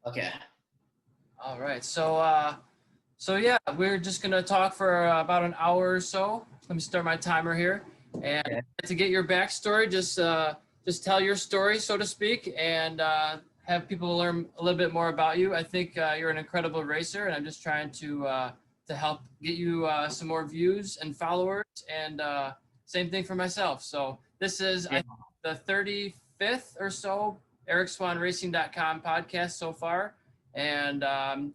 Okay. All right. So yeah, we're just gonna talk for about an hour or so. Let me start my timer here, and Okay. to get your backstory, just tell your story, so to speak, and have people learn a little bit more about you. I think you're an incredible racer, and I'm just trying to help get you some more views and followers, and same thing for myself. So this is Yeah. the 35th or so EricSwannRacing.com podcast so far, and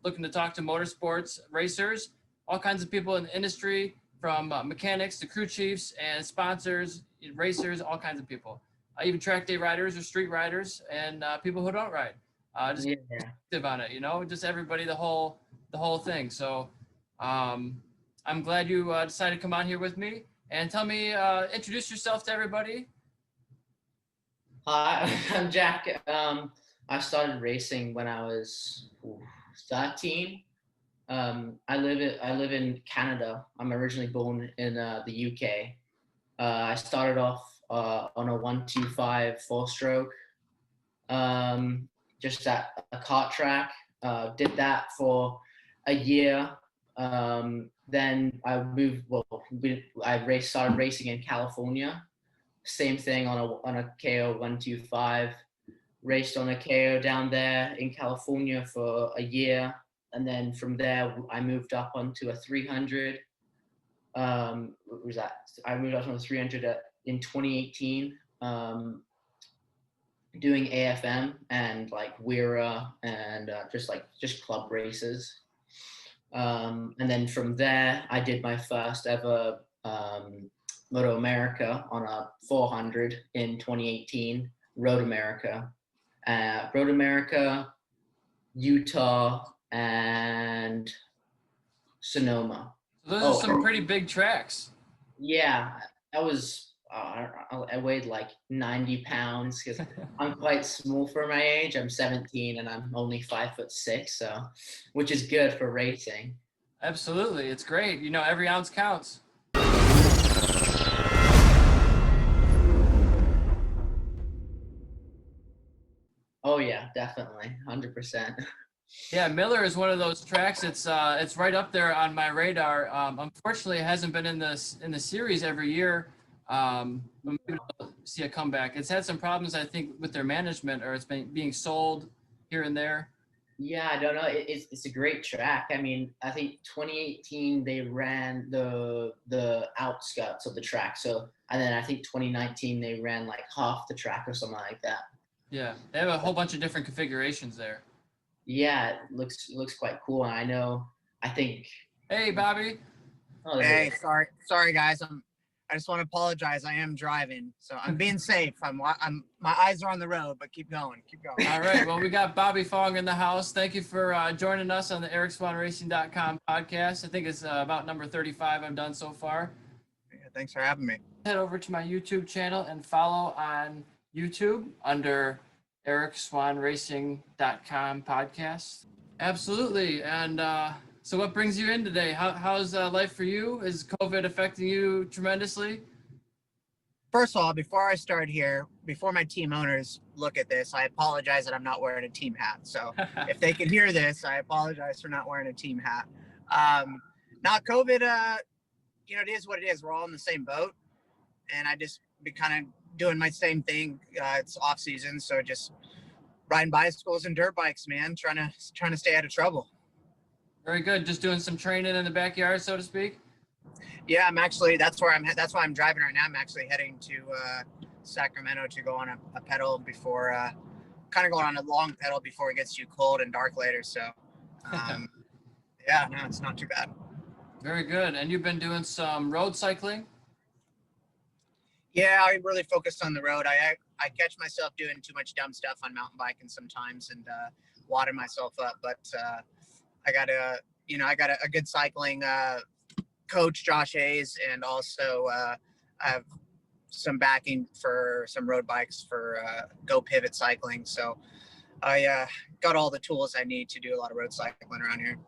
looking to talk to motorsports racers, all kinds of people in the industry, from mechanics to crew chiefs and sponsors, racers, all kinds of people, even track day riders or street riders, and people who don't ride. Just Yeah. active on it, just everybody, the whole thing. So I'm glad you decided to come on here with me and tell me, introduce yourself to everybody. Hi, I'm Jack. I started racing when I was 13. I live in Canada. I'm originally born in the UK. I started off on a 125 four-stroke, um, just at a kart track. Did that for a year. Then I moved. Well, started racing in California. Same thing on a KO 125. Raced on a KO down there in California for a year, and then from there I moved up onto a 300. What was that? I moved up on a 300 in 2018. Doing AFM and like Wira and just club races. And then from there, I did my first ever Moto America on a 400 in 2018, Road America. Road America, Utah, and Sonoma. So those are Oh, some pretty big tracks. yeah, that was, I weighed like 90 pounds because I'm quite small for my age. I'm 17 and I'm only 5'6", so, which is good for racing. Absolutely, it's great. Every ounce counts. Oh yeah, definitely, 100%. Yeah, Miller is one of those tracks. It's right up there on my radar. Unfortunately, it hasn't been in the series every year. But maybe we'll see a comeback. It's had some problems, I think, with their management, or it's been being sold here and there. Yeah, I don't know. It's a great track. I mean, I think 2018 they ran the outskirts of the track. So, and then I think 2019 they ran like half the track or something like that. Yeah, they have a whole bunch of different configurations there. Yeah, it looks quite cool. And I know. I think. Hey, Bobby. Oh, Hey, sorry guys. I just want to apologize. I am driving, so I'm being safe. My eyes are on the road, but keep going. All right. Well, we got Bobby Fong in the house. Thank you for joining us on the EricSwannRacing.com podcast. I think it's about number 35 I've done so far. Yeah, thanks for having me. Head over to my YouTube channel and follow on YouTube under EricSwannRacing.com podcast. Absolutely. And so what brings you in today? How's life for you? Is COVID affecting you tremendously? First of all, before I start here, before my team owners look at this, I apologize that I'm not wearing a team hat. So if they can hear this, I apologize for not wearing a team hat. Not COVID, it is what it is. We're all in the same boat. And I just be kind of doing my same thing. It's off season, so just riding bicycles and dirt bikes, man, trying to stay out of trouble. Very good. Just doing some training in the backyard, so to speak. Yeah, that's why I'm driving right now. I'm actually heading to Sacramento to go on a pedal before, kind of going on a long pedal before it gets too cold and dark later. So, yeah, no, it's not too bad. Very good. And you've been doing some road cycling? Yeah, I really focused on the road. I catch myself doing too much dumb stuff on mountain biking sometimes and water myself up. But I got a good cycling coach, Josh Hayes, and also I have some backing for some road bikes for Go Pivot Cycling. So I got all the tools I need to do a lot of road cycling around here.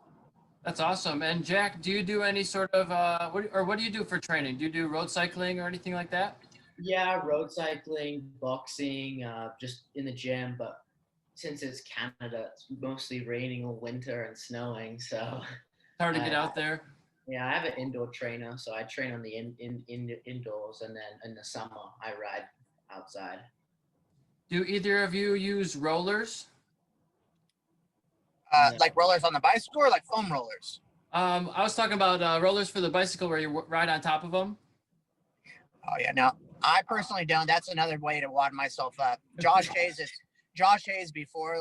That's awesome. And Jack, do you do any sort of what do you do for training? Do you do road cycling or anything like that? Yeah, road cycling, boxing, just in the gym. But since it's Canada, it's mostly raining all winter and snowing, so It's hard to get out there. yeah, I have an indoor trainer, so I train on the indoors, and then in the summer I ride outside. Do either of you use rollers? No. Like rollers on the bicycle or like foam rollers? I was talking about rollers for the bicycle where you ride on top of them. Oh yeah, no, I personally don't. That's another way to wad myself up. Josh Hayes before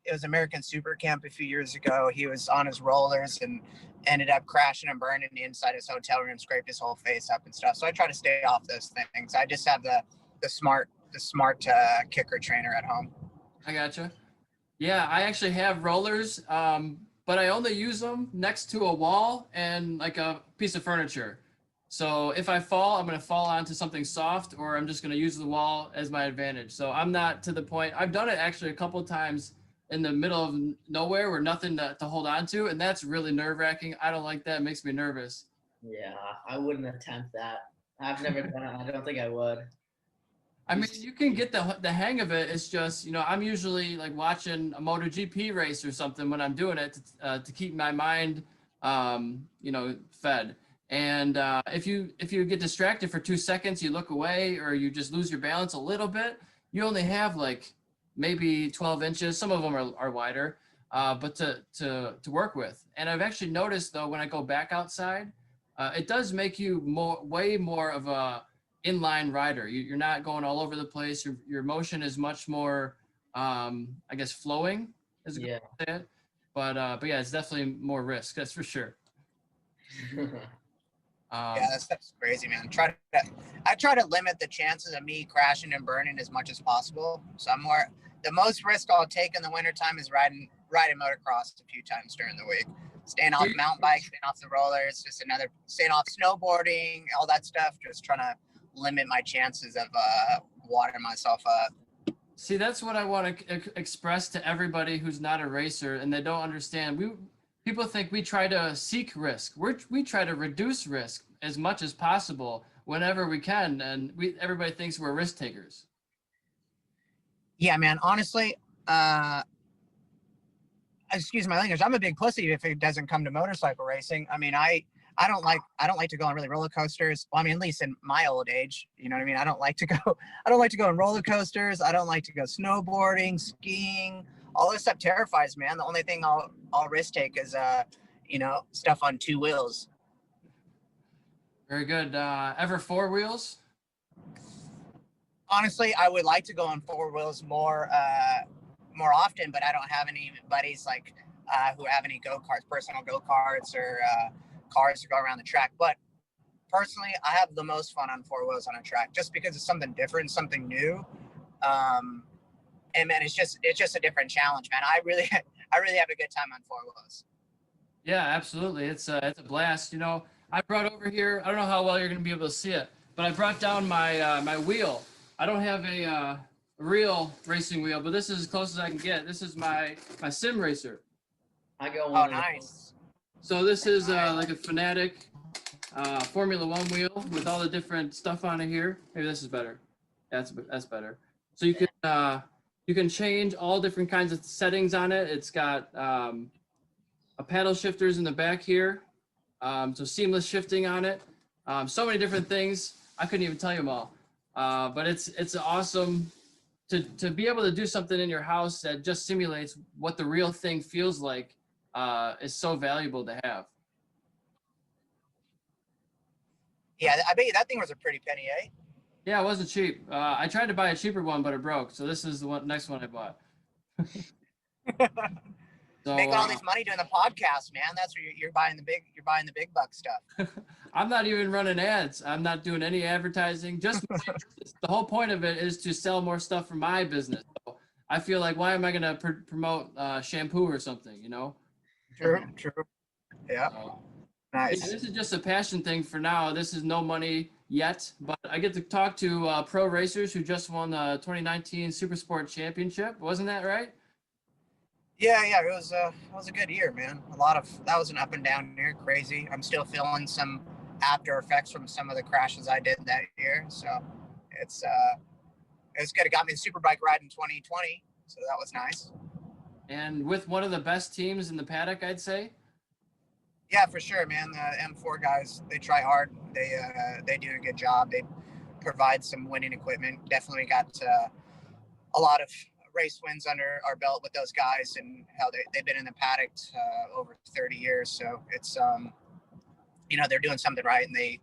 it was American Super Camp a few years ago. He was on his rollers and ended up crashing and burning inside his hotel room, scraped his whole face up and stuff. So I try to stay off those things. I just have the smart kicker trainer at home. I gotcha. Yeah, I actually have rollers, but I only use them next to a wall and like a piece of furniture. So if I fall, I'm going to fall onto something soft, or I'm just going to use the wall as my advantage. So I'm not to the point. I've done it actually a couple of times in the middle of nowhere where nothing to hold on to, and that's really nerve-wracking. I don't like that. It makes me nervous. Yeah, I wouldn't attempt that. I've never done it. I don't think I would. I mean, you can get the hang of it. It's just, I'm usually like watching a MotoGP race or something when I'm doing it to keep my mind, fed. And if you get distracted for 2 seconds, you look away, or you just lose your balance a little bit, you only have like maybe 12 inches. Some of them are wider, but to work with. And I've actually noticed though, when I go back outside, it does make you way more of a inline rider. You're not going all over the place. Your motion is much more, I guess, flowing is a good way to say it. But yeah, it's definitely more risk. That's for sure. Yeah, that's crazy, man. I try to limit the chances of me crashing and burning as much as possible. So the most risk I'll take in the wintertime is riding motocross a few times during the week. Staying off mountain bikes, staying off the rollers, staying off snowboarding, all that stuff. Just trying to limit my chances of watering myself up. See, that's what I want to express to everybody who's not a racer and they don't understand. People think we try to seek risk. We try to reduce risk as much as possible whenever we can, and everybody thinks we're risk takers. Yeah, man. Honestly, excuse my language, I'm a big pussy if it doesn't come to motorcycle racing. I mean, I don't like to go on really roller coasters. Well, I mean, at least in my old age, you know what I mean? I don't like to go on roller coasters. I don't like to go snowboarding, skiing. All this stuff terrifies me, man. The only thing I'll risk take is stuff on two wheels. Very good. Ever four wheels? Honestly, I would like to go on four wheels more often, but I don't have any buddies who have any personal go-karts or cars to go around the track. But personally, I have the most fun on four wheels on a track, just because it's something different, something new. And man, it's just a different challenge, man. I really have a good time on four wheels. Yeah, absolutely. It's a blast. I brought over here, I don't know how well you're going to be able to see it, but I brought down my my wheel. I don't have a real racing wheel, but this is as close as I can get. This is my sim racer. I go on. Oh, nice. So this is like a Fanatic Formula One wheel with all the different stuff on it here. Maybe this is better. That's better. So you can change all different kinds of settings on it. It's got a paddle shifters in the back here. So seamless shifting on it. So many different things. I couldn't even tell you them all. But it's awesome to be able to do something in your house that just simulates what the real thing feels like. Is so valuable to have. Yeah, I bet you that thing was a pretty penny, eh? Yeah, it wasn't cheap. I tried to buy a cheaper one, but it broke. So this is the next one I bought. So, making all this money doing the podcast, man. That's where you're buying the big buck stuff. I'm not even running ads. I'm not doing any advertising. Just the whole point of it is to sell more stuff for my business. So I feel like, why am I going to promote shampoo or something? True. Yeah. Nice. Yeah, this is just a passion thing for now. This is no money yet, but I get to talk to pro racers who just won the 2019 Super Sport Championship. Wasn't that right? Yeah, it was a good year, man. That was an up and down year, crazy. I'm still feeling some after effects from some of the crashes I did that year. So it's good. It got me the Superbike ride in 2020. So that was nice. And with one of the best teams in the paddock, I'd say. Yeah, for sure, man. The M4 guys, they try hard. They do a good job. They provide some winning equipment. Definitely got a lot of race wins under our belt with those guys, and how they've been in the paddock over 30 years. So it's they're doing something right, and they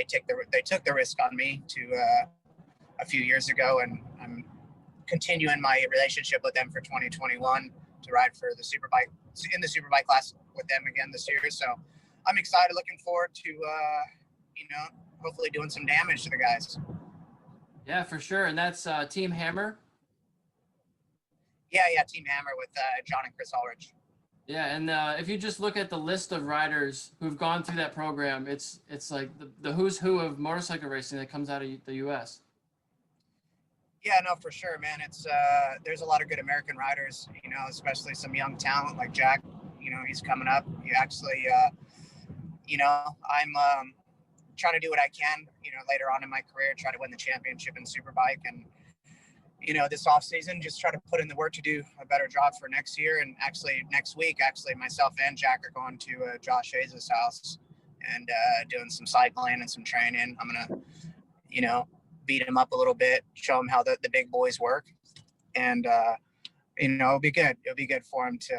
took the risk on me to a few years ago, and I'm continuing my relationship with them for 2021 to ride for the superbike in the superbike class with them again this year. So I'm excited, looking forward to hopefully doing some damage to the guys. Yeah, for sure. And that's Team Hammer. Yeah, Team Hammer with John and Chris Ulrich. Yeah, and if you just look at the list of riders who've gone through that program, it's like the who's who of motorcycle racing that comes out of the U.S. Yeah, no, for sure, man. It's there's a lot of good American riders, especially some young talent like Jack. He's coming up. He actually, I'm trying to do what I can, later on in my career, try to win the championship in Superbike, and this off season, just try to put in the work to do a better job for next year. And actually, next week, myself and Jack are going to Josh Hayes' house and doing some cycling and some training. I'm gonna, beat him up a little bit, show him how the big boys work, and it'll be good. It'll be good for him to,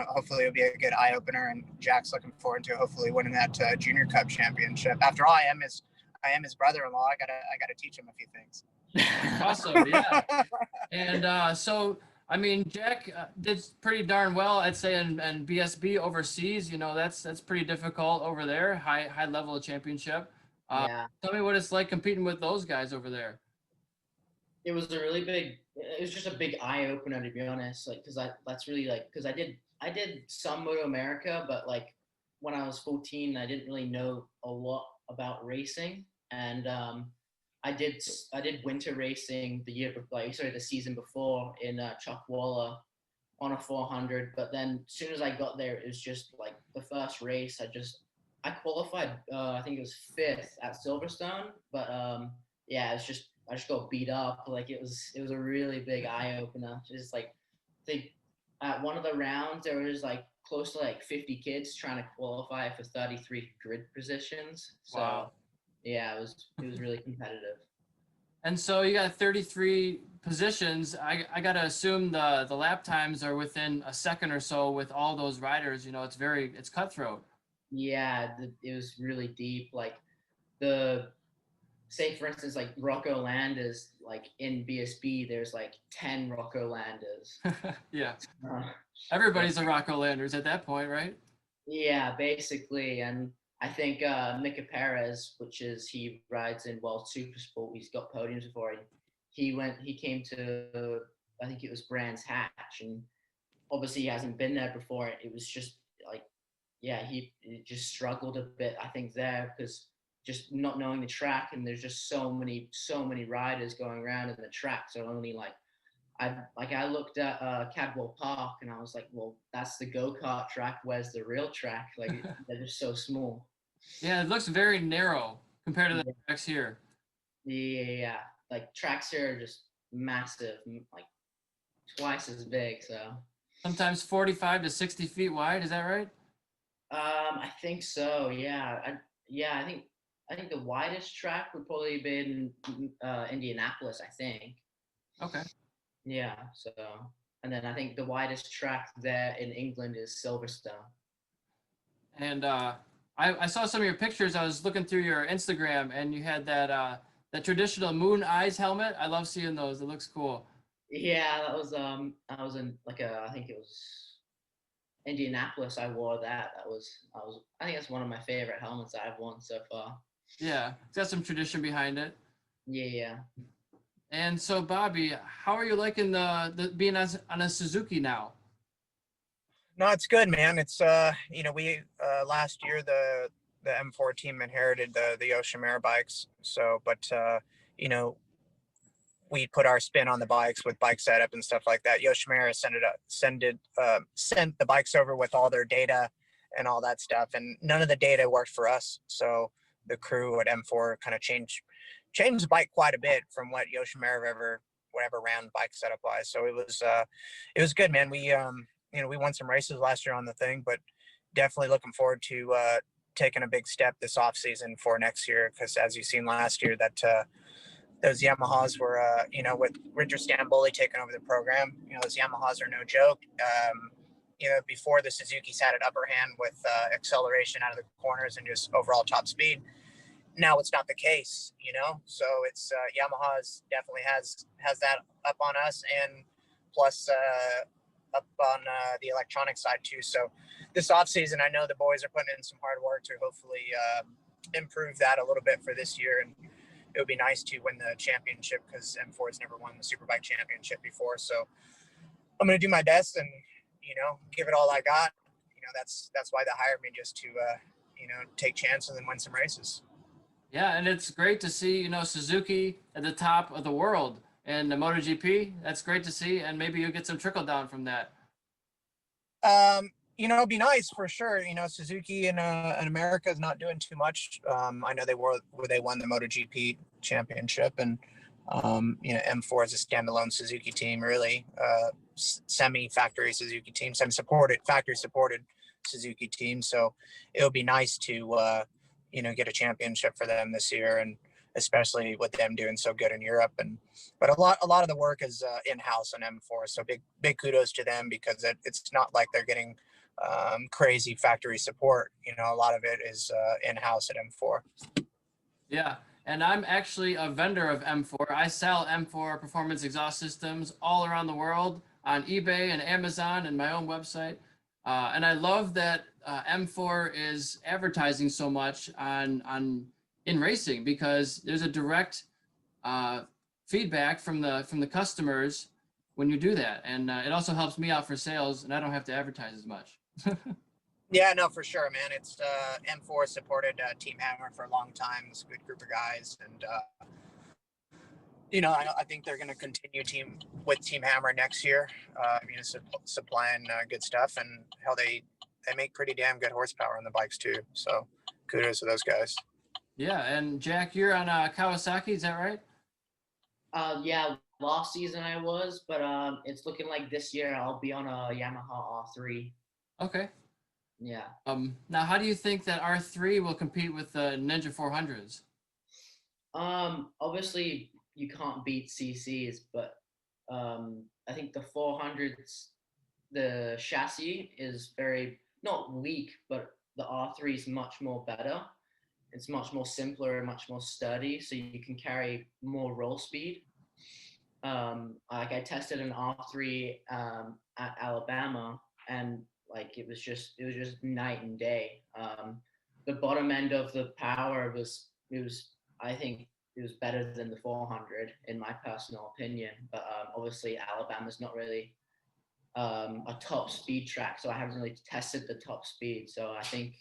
hopefully it'll be a good eye opener. And Jack's looking forward to hopefully winning that Junior Cup championship. After all, I am his brother-in-law. I gotta teach him a few things. Awesome, yeah. And so, I mean, Jack did pretty darn well, I'd say, in BSB overseas. That's pretty difficult over there, high level of championship. Yeah. Tell me what it's like competing with those guys over there. It was just a big eye opener, to be honest. Like, because I did some Moto America, but like when I was 14, I didn't really know a lot about racing, and I did winter racing the season before in Chuckwalla on a 400. But then as soon as I got there, it was just like the first race. I qualified. I think it was 5th at Silverstone, but yeah, I just got beat up. Like it was a really big eye opener. Just like, I think at one of the rounds there was like close to like 50 kids trying to qualify for 33 grid positions. So Wow. yeah, it was really competitive. And so you got 33 positions. I got to assume the lap times are within a second or so with all those riders. It's cutthroat. Yeah, it was really deep. Like say for instance, like Rocco Landers, like in BSB, there's like 10 Rocco Landers. Yeah. Everybody's a Rocco Landers at that point, right? Yeah, basically. And I think Mika Perez, he rides in World Supersport, he's got podiums before. He came to, I think it was Brands Hatch, and obviously he hasn't been there before. It was just like, yeah, he just struggled a bit, I think, there, because just not knowing the track, and there's just so many riders going around in the track. So only like I looked at Cadwell Park, and I was like, well, that's the go-kart track. Where's the real track? Like they're just so small. Yeah, it looks very narrow compared to the tracks here. Yeah. Like tracks here are just massive, like twice as big. So sometimes 45 to 60 feet wide. Is that right? I think so. Yeah. I think the widest track would probably be in Indianapolis, I think. Okay. Yeah. So, and then I think the widest track there in England is Silverstone. And I saw some of your pictures. I was looking through your Instagram, and you had that traditional moon eyes helmet. I love seeing those. It looks cool. Yeah, that was I was in like I think it was Indianapolis. I wore that. I think that's one of my favorite helmets I've worn so far. Yeah, it's got some tradition behind it. Yeah. And so, Bobby, how are you liking the being on a Suzuki now? No, it's good, man. It's we last year the M4 team inherited the Yoshimura bikes. So, but we put our spin on the bikes with bike setup and stuff like that. Yoshimura sent the bikes over with all their data and all that stuff, and none of the data worked for us. So the crew at M4 kind of changed the bike quite a bit from what Yoshimura ever whatever round bike setup wise. So it was good, man. We we won some races last year on the thing, but definitely looking forward to taking a big step this off season for next year, because as you've seen last year, that those Yamahas were with Richard Stamboli taking over the program, those Yamahas are no joke. Before, the Suzuki's had an upper hand with acceleration out of the corners and just overall top speed. Now it's not the case, so it's Yamaha's definitely has that up on us, and plus up on the electronic side too. So this off season, I know the boys are putting in some hard work to hopefully improve that a little bit for this year, and it would be nice to win the championship, because M4 has never won the Superbike championship before. So I'm going to do my best and give it all I got. That's why they hired me, just to take chances and win some races. Yeah, and it's great to see, Suzuki at the top of the world in the MotoGP. That's great to see, and maybe you'll get some trickle down from that. It'd be nice for sure. Suzuki in America is not doing too much. I know they won the MotoGP championship, and M4 is a standalone Suzuki team, really, semi-factory Suzuki team, factory-supported Suzuki team. So it'll be nice to get a championship for them this year, and especially with them doing so good in Europe. But a lot of the work is in-house on M4. So big kudos to them, because it's not like they're getting crazy factory support. A lot of it is in-house at M4. Yeah, and I'm actually a vendor of M4. I sell M4 performance exhaust systems all around the world on eBay and Amazon and my own website. And I love that M4 is advertising so much in racing, because there's a direct feedback from the customers when you do that, and it also helps me out for sales, and I don't have to advertise as much. Yeah, no, for sure, man. It's M4 supported Team Hammer for a long time. It's a good group of guys, and I think they're going to continue with Team Hammer next year. Supplying good stuff, and hell, they make pretty damn good horsepower on the bikes too. So kudos to those guys. Yeah, and Jack, you're on Kawasaki, is that right? Yeah, last season I was, but it's looking like this year I'll be on a Yamaha R3. Okay. Yeah. Now, how do you think that R3 will compete with the Ninja 400s? Obviously you can't beat CCs, but I think the 400s, the chassis is very, not weak, but the R3 is much more better. It's much more simpler and much more sturdy, so you can carry more roll speed. I tested an R3 at Alabama, and it was just night and day. The bottom end of the power I think it was better than the 400 in my personal opinion. But obviously Alabama's not really a top speed track, so I haven't really tested the top speed. So I think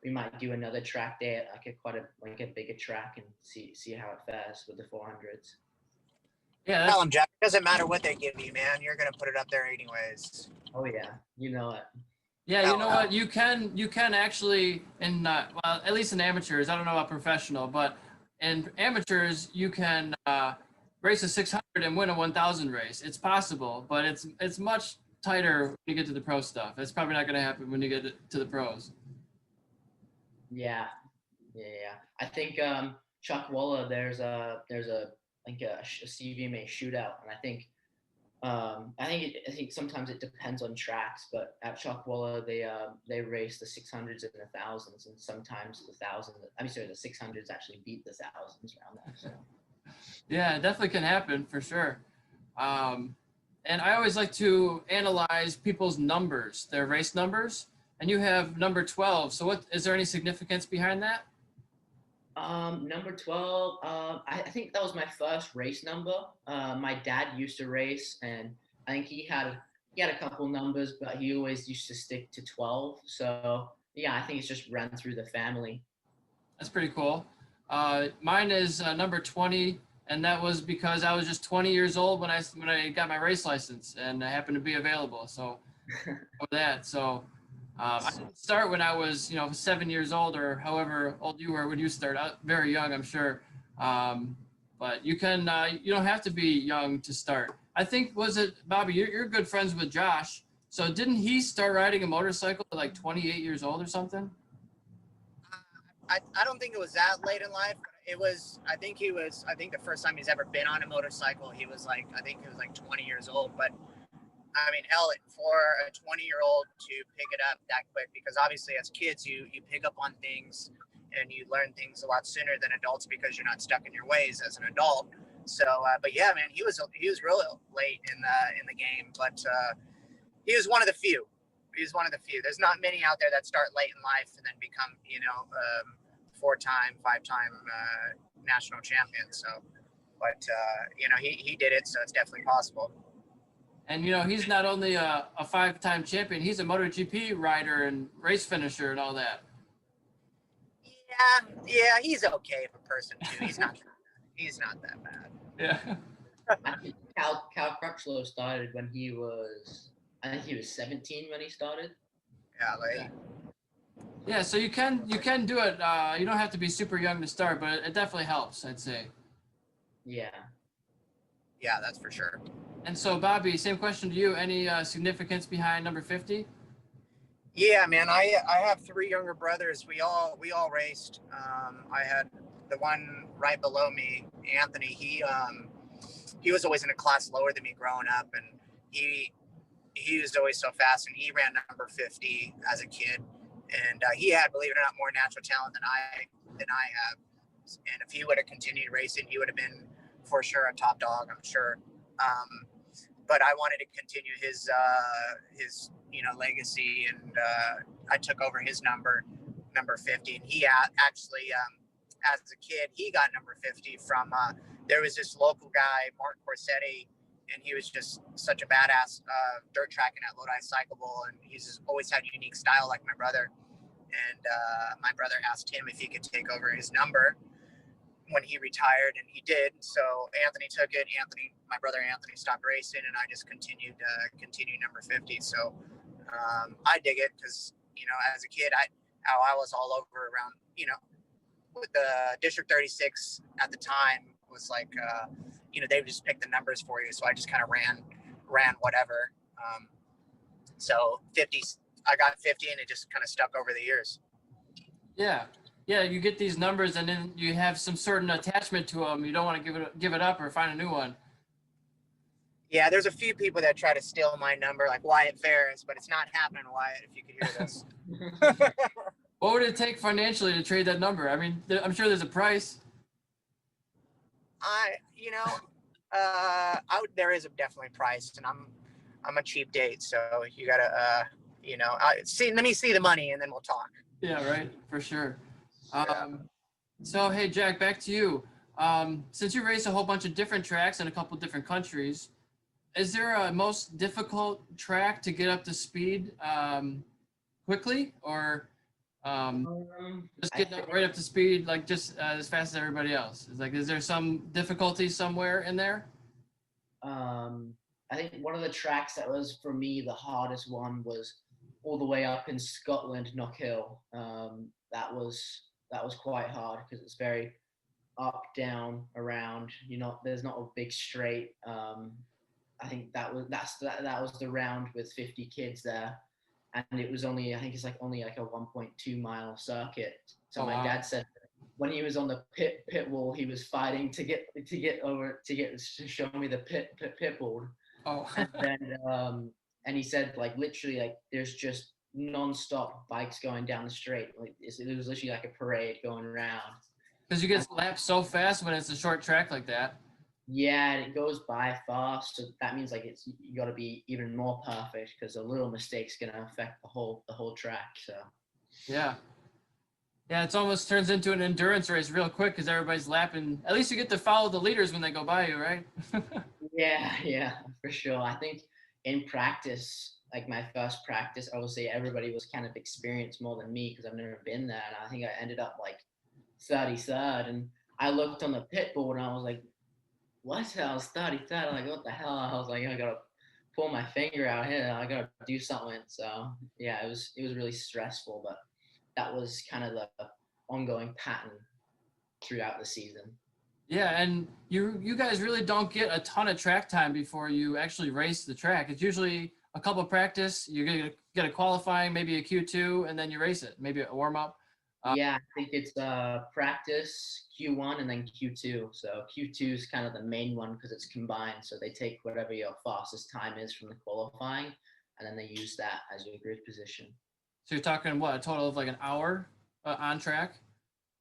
we might do another track day at a bigger track and see how it fares with the 400s. Yeah, tell them, Jack. It doesn't matter what they give you, man. You're gonna put it up there anyways. Oh yeah, you know it. Yeah, you know what? You can actually at least in amateurs. I don't know about professional, but in amateurs you can race a 600 and win a 1,000 race. It's possible, but it's much tighter when you get to the pro stuff. It's probably not going to happen when you get to the pros. Yeah. I think Chuck Waller, there's a CVMA shootout, and I think sometimes it depends on tracks, but at Chuck Waller they race the 600s and the 1000s, and sometimes the 600s actually beat the 1000s around there. So. Yeah, it definitely can happen for sure. And I always like to analyze people's numbers, their race numbers, and you have number 12. So is there any significance behind that? Number 12, I think that was my first race number. My dad used to race, and I think he had a couple numbers, but he always used to stick to 12. So yeah, I think it's just ran through the family. That's pretty cool. Mine is number 20, and that was because I was just 20 years old when I got my race license, and I happened to be available. So for that, so. I didn't start when I was, 7 years old, or however old you were when you started. Very young, I'm sure. but you can you don't have to be young to start. I think, was it Bobby? You're good friends with Josh. So didn't he start riding a motorcycle at like 28 years old or something? I don't think it was that late in life. It was. I think the first time he's ever been on a motorcycle, he was like, I think he was like 20 years old. But I mean, hell, for a 20-year-old to pick it up that quick, because obviously as kids, you pick up on things and you learn things a lot sooner than adults because you're not stuck in your ways as an adult. So, but yeah, man, he was real late in the game, but he was one of the few. He's one of the few. There's not many out there that start late in life and then become, 4-time, 5-time national champion. So, but he did it, so it's definitely possible. And he's not only a 5-time champion; he's a MotoGP rider and race finisher and all that. Yeah, he's okay of a person too. He's not that bad. Yeah. I think Cal Crutchlow started when he was, I think he was 17 when he started. Yeah, Yeah, so you can do it. You don't have to be super young to start, but it definitely helps, I'd say. Yeah. Yeah, that's for sure. And so, Bobby, same question to you. Any significance behind number 50? Yeah, man, I have 3 younger brothers. We all raced. I had the one right below me, Anthony. He was always in a class lower than me growing up, and he was always so fast, and he ran number 50 as a kid. And he had, believe it or not, more natural talent than I have. And if he would have continued racing, he would have been for sure a top dog, I'm sure. But I wanted to continue his legacy, and I took over his number 50. And he actually, as a kid, he got number 50 from there was this local guy, Mark Corsetti, and he was just such a badass dirt tracking at Lodi Cycle Bowl, and he's always had unique style like my brother. And my brother asked him if he could take over his number when he retired, and he did. So Anthony took it. My brother Anthony stopped racing, and I just continued number 50. So I dig it because as a kid, I was all over around with the District 36 at the time was like they would just pick the numbers for you. So I just kind of ran whatever. So 50, I got 50, and it just kind of stuck over the years. Yeah, you get these numbers, and then you have some certain attachment to them. You don't want to give it up or find a new one. Yeah, there's a few people that try to steal my number, like Wyatt Ferris, but it's not happening, Wyatt, if you could hear this. What would it take financially to trade that number? I mean, I'm sure there's a price. There is a definitely price, and I'm a cheap date, so you gotta, let me see the money, and then we'll talk. Yeah, right, for sure. So, hey, Jack, back to you. Since you race a whole bunch of different tracks in a couple different countries, is there a most difficult track to get up to speed quickly, or just getting right up to speed, like just as fast as everybody else? Is there some difficulty somewhere in there? I think one of the tracks that was for me the hardest one was all the way up in Scotland, Knockhill. That was quite hard because it's very up, down, around. There's not a big straight. I think that was the round with 50 kids there, and it was only, I think it's only a 1.2 mile circuit. So my dad said when he was on the pit wall, he was fighting to get to show me the pit board. Oh. And then and he said literally there's just non-stop bikes going down the straight. It was literally like a parade going around. Because you get lapped so fast when it's a short track like that. Yeah, and it goes by fast. So that means you got to be even more perfect because a little mistake's gonna affect the whole track. So. Yeah. Yeah, it almost turns into an endurance race real quick because everybody's lapping. At least you get to follow the leaders when they go by you, right? Yeah, for sure. I think in practice, my first practice, obviously everybody was kind of experienced more than me because I've never been there. And I think I ended up 33rd. And I looked on the pit board and I was like, what? I was 33rd. I'm like, what the hell? I was like, I got to pull my finger out here. I got to do something. So yeah, it was really stressful, but that was kind of the ongoing pattern throughout the season. Yeah, and you guys really don't get a ton of track time before you actually race the track. It's usually a couple practice, you get a qualifying, maybe a Q2, and then you race it, maybe a warm up. Yeah, I think it's practice Q1 and then Q2. So Q2 is kind of the main one because it's combined. So they take whatever your fastest time is from the qualifying, and then they use that as your grid position. So you're talking what, a total of like an hour on track?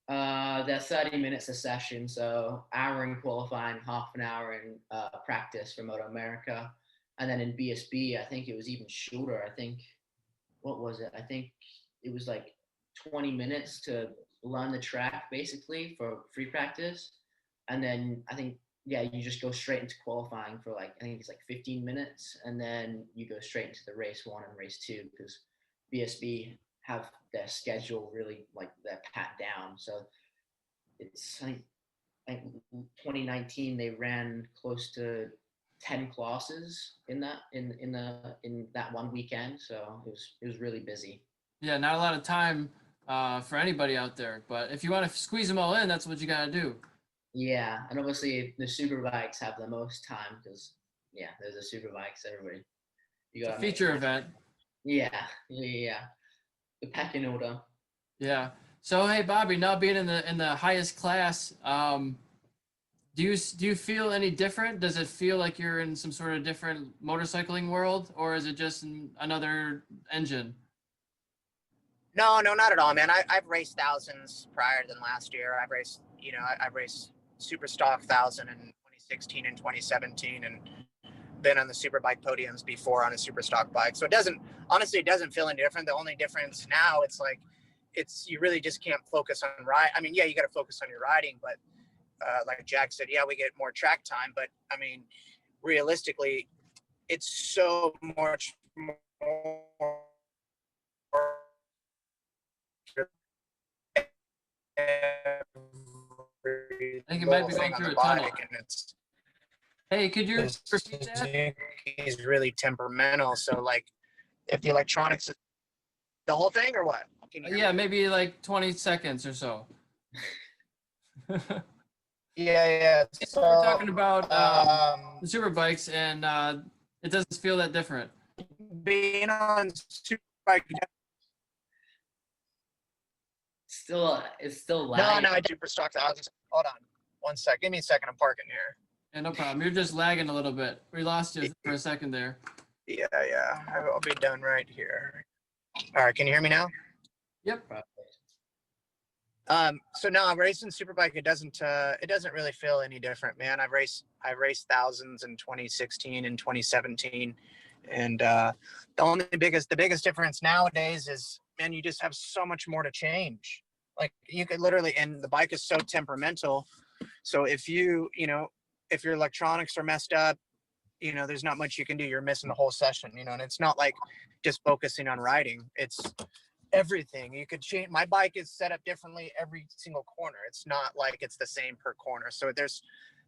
They're 30 minutes a session, so hour in qualifying, half an hour in practice for Moto America, and then in BSB, I think it was even shorter. I think what was it? I think it was like 20 minutes to learn the track basically for free practice, and then I think you just go straight into qualifying for like I think it's like 15 minutes, and then you go straight into the race 1 and race 2 because BSB have their schedule really like they're pat down. So it's I think 2019 they ran close to 10 classes in that one weekend. So it was really busy. Yeah, not a lot of time for anybody out there, but if you want to squeeze them all in, that's what you got to do. Yeah, and obviously the super bikes have the most time because there's the super bikes. Everybody, you It's a got feature event. Yeah. The pecking order. Yeah. So hey, Bobby, now being in the highest class, do you feel any different? Does it feel like you're in some sort of different motorcycling world, or is it just another engine? No, not at all, man. I've raced thousands prior than last year. I've raced super stock 1,000 in 2016 and 2017, and been on the super bike podiums before on a super stock bike. So it doesn't feel any different. The only difference now, you really just can't focus on ride. I mean, yeah, you got to focus on your riding, but like Jack said, yeah, we get more track time, but I mean, realistically, it's so much more. I think it might be going through a tunnel. Hey, could you repeat that? He's really temperamental. So like, if the electronics, the whole thing or what? Yeah, maybe like 20 seconds or so. Yeah. So we're talking about the super bikes, and it doesn't feel that different. Being on super bike. It's still lagging. No, I do super stock thousands. Hold on, 1 sec. Give me a second. I'm parking here. Yeah, no problem. You're just lagging a little bit. We lost you for a second there. Yeah. I'll be done right here. All right, can you hear me now? Yep. So no, I'm racing superbike. It doesn't really feel any different, man. I raced thousands in 2016 and 2017, and the biggest difference nowadays is, man, you just have so much more to change. Like you could literally, and the bike is so temperamental. So if your electronics are messed up, there's not much you can do. You're missing the whole session, and it's not like just focusing on riding. It's everything. You could change. My bike is set up differently every single corner. It's not like it's the same per corner. So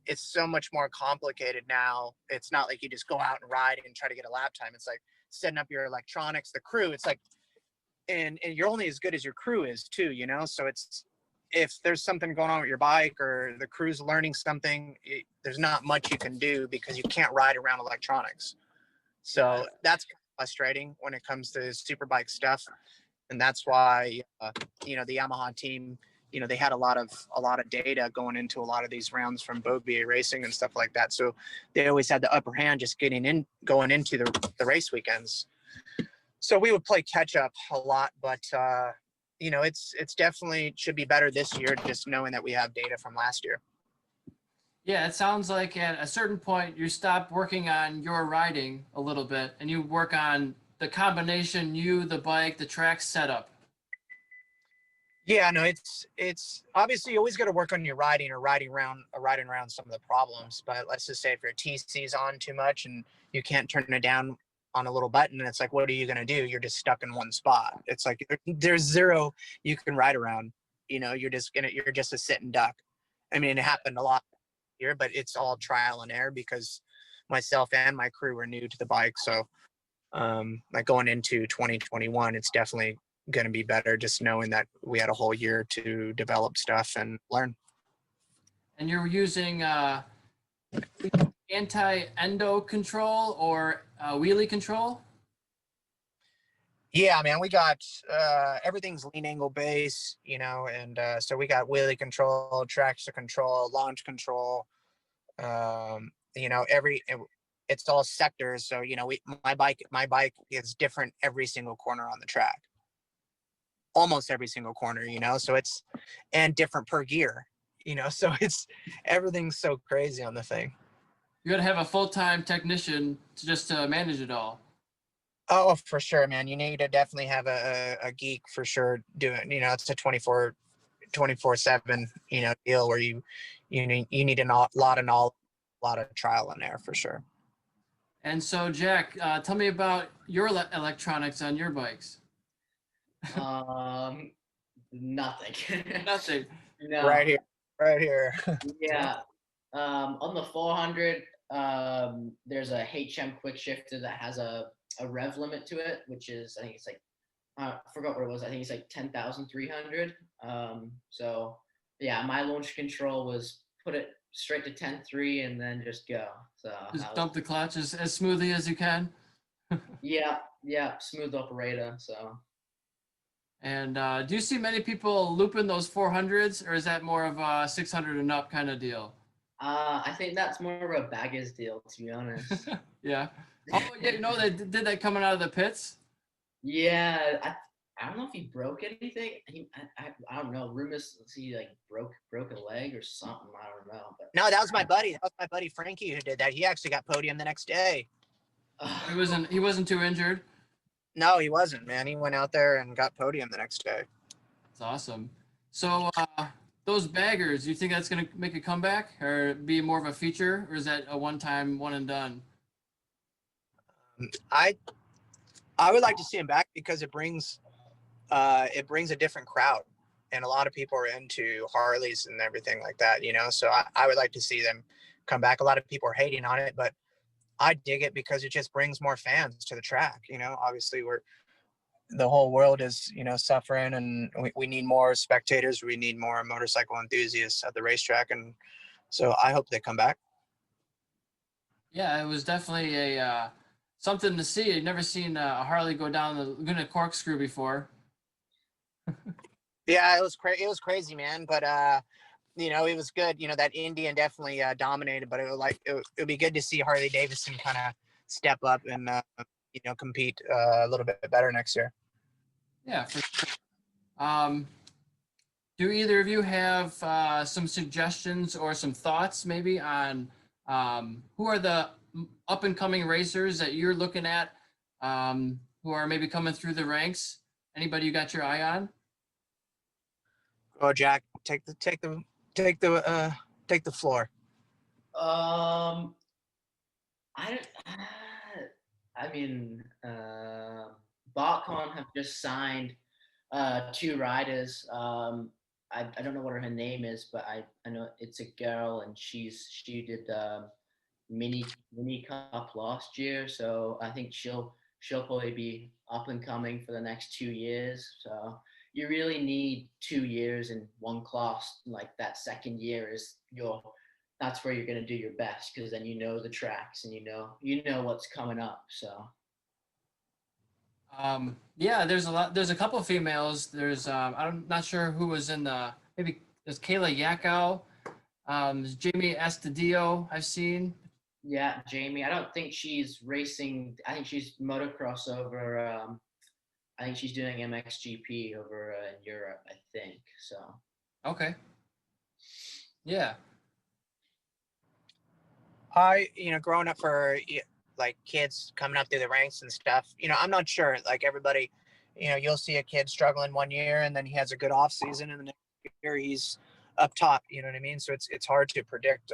it's so much more complicated now. It's not like you just go out and ride and try to get a lap time. It's like setting up your electronics, the crew. It's like, and you're only as good as your crew is too, So it's, if there's something going on with your bike or the crew's learning something, there's not much you can do because you can't ride around electronics. So that's frustrating when it comes to super bike stuff. And that's why, the Yamaha team, they had a lot of data going into a lot of these rounds from Bogue Racing and stuff like that. So they always had the upper hand just going into the race weekends. So we would play catch up a lot, but it's definitely should be better this year, just knowing that we have data from last year. Yeah, it sounds like at a certain point you stop working on your riding a little bit and you work on the combination, the bike, the track setup. Yeah, no, it's obviously you always got to work on your riding around some of the problems. But let's just say if your TC's on too much and you can't turn it down on a little button, it's like, what are you gonna do? You're just stuck in one spot. It's like there's zero you can ride around. You're just a sitting duck. I mean, it happened a lot here, but it's all trial and error because myself and my crew were new to the bike. So like going into 2021, it's definitely going to be better just knowing that we had a whole year to develop stuff and learn. And you're using anti-endo control or wheelie control? Yeah, man, we got everything's lean angle base, and so we got wheelie control, traction control, launch control. It's all sectors. So my bike is different every single corner on the track, almost every single corner. So it's and different per gear. So it's everything's so crazy on the thing. You got to have a full-time technician to manage it all. Oh, for sure, man. You need to definitely have a geek for sure doing, it's a 24/7, deal where you need a lot of knowledge, a lot of trial in there for sure. And so, Jack, tell me about your electronics on your bikes. Nothing. Nothing. No. Right here. Yeah. On the 400, there's a HM quick shifter that has a rev limit to it, which is, I think it's like, I forgot what it was. I think it's like 10,300. So yeah, my launch control was put it straight to 10.3 and then just go. So Just dump the clutch as smoothly as you can. yeah, smooth operator. So. And do you see many people looping those 400s, or is that more of a 600 and up kind of deal? I think that's more of a baggers deal, to be honest. Yeah. Oh, yeah, they did that coming out of the pits? Yeah, I don't know if he broke anything. I don't know. Rumors he like broke a leg or something. I don't know. But No, that was my buddy. That was my buddy Frankie who did that. He actually got podium the next day. He wasn't too injured. No, he wasn't, man. He went out there and got podium the next day. That's awesome. So those baggers, you think that's going to make a comeback or be more of a feature, or is that a one-time, one and done? I would like to see him back because it brings a different crowd, and a lot of people are into Harleys and everything like that, So I would like to see them come back. A lot of people are hating on it, but I dig it because it just brings more fans to the track. Obviously the whole world is, suffering, and we need more spectators. We need more motorcycle enthusiasts at the racetrack. And so I hope they come back. Yeah, it was definitely a something to see. I'd never seen a Harley go down the Laguna corkscrew before. Yeah, it was crazy, man. But it was good. That Indian definitely dominated, but it would be good to see Harley Davidson kind of step up and compete a little bit better next year. Yeah, for sure. Do either of you have some suggestions or some thoughts maybe on who are the up and coming racers that you're looking at who are maybe coming through the ranks? Anybody you got your eye on? Oh, Jack, take the floor. BotCon have just signed 2 riders. I don't know what her name is, but I know it's a girl, and she did mini cup last year, so I think she'll probably be up and coming for the next 2 years. So you really need 2 years in one class. Like that second year is that's where you're going to do your best, because then the tracks and you know what's coming up. So yeah, there's a couple of females. There's I'm not sure who was in maybe there's Kayla Yakow, there's Jamie Estadio I've seen. yeah, Jamie, I don't think she's racing. I think she's motocross over I think she's doing MXGP over in Europe, I think. So Okay. Yeah. Growing up for like kids coming up through the ranks and stuff, I'm not sure. Like everybody, you'll see a kid struggling one year and then he has a good off season, and the next year he's up top. You know what I mean? So it's hard to predict.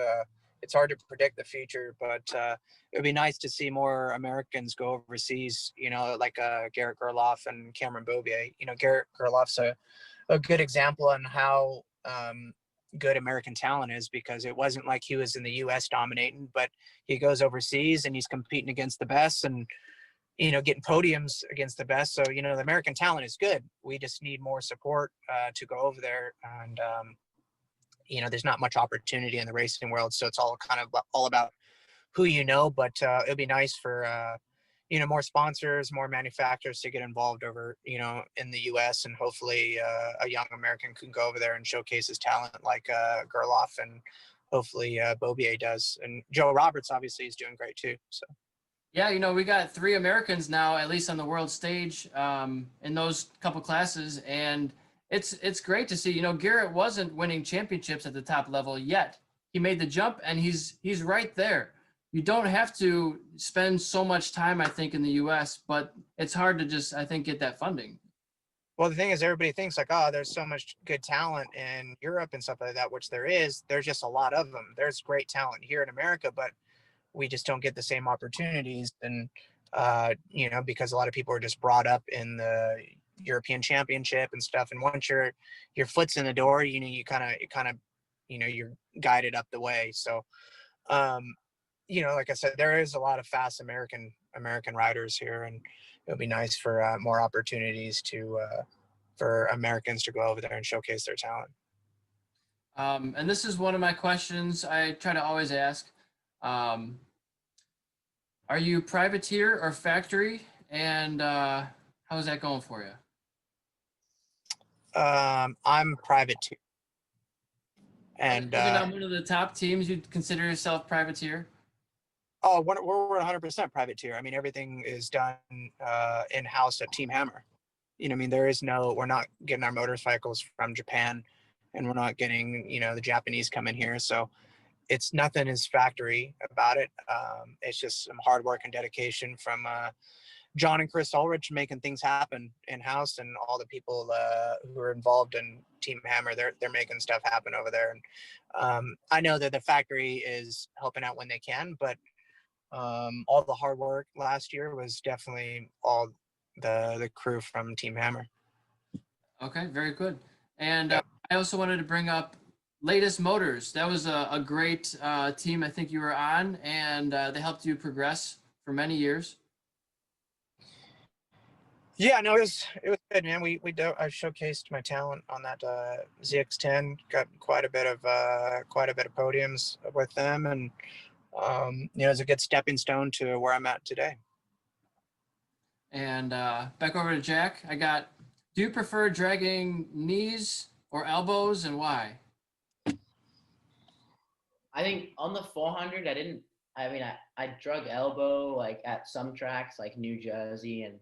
It's hard to predict the future, but it would be nice to see more Americans go overseas. Like Garrett Gerloff and Cameron Bobier. Garrett Gerloff's a good example on how good American talent is, because it wasn't like he was in the US dominating, but he goes overseas and he's competing against the best and getting podiums against the best. So the American talent is good. We just need more support to go over there and there's not much opportunity in the racing world. So it's all kind of all about who you know, but it'd be nice for, more sponsors, more manufacturers to get involved over, in the US, and hopefully a young American can go over there and showcase his talent like Gerloff, and hopefully Bobier does. And Joe Roberts obviously is doing great too. So. Yeah, we got 3 Americans now, at least on the world stage, in those couple classes, and it's great to see. Garrett wasn't winning championships at the top level yet. He made the jump, and he's right there. You don't have to spend so much time, I think, in the U.S., but it's hard to just, I think, get that funding. Well, the thing is, everybody thinks like, oh, there's so much good talent in Europe and stuff like that, which there is. There's just a lot of them. There's great talent here in America, but we just don't get the same opportunities. And, because a lot of people are just brought up in the European Championship and stuff. And once your foot's in the door, you kind of, you're guided up the way. So, like I said, there is a lot of fast American riders here, and it would be nice for more opportunities for Americans to go over there and showcase their talent. And this is one of my questions I try to always ask. Are you privateer or factory? And how's that going for you? I'm privateer. And you're not one of the top teams, you'd consider yourself privateer? Oh, we're 100% privateer. I mean, everything is done in-house at Team Hammer. We're not getting our motorcycles from Japan, and we're not getting, the Japanese come in here. So nothing is factory about it. It's just some hard work and dedication from John and Chris Ulrich making things happen in-house, and all the people who are involved in Team Hammer, they're making stuff happen over there. And I know that the factory is helping out when they can, but all the hard work last year was definitely all the crew from Team Hammer. Okay, very good. And I also wanted to bring up Latest Motors. That was a great team I think you were on, and they helped you progress for many years. Yeah, no, it was good, man. I showcased my talent on that ZX10. Got quite a bit of podiums with them, and it's a good stepping stone to where I'm at today. And back over to Jack. Do you prefer dragging knees or elbows, and why? I think on the 400, I drug elbow like at some tracks like New Jersey and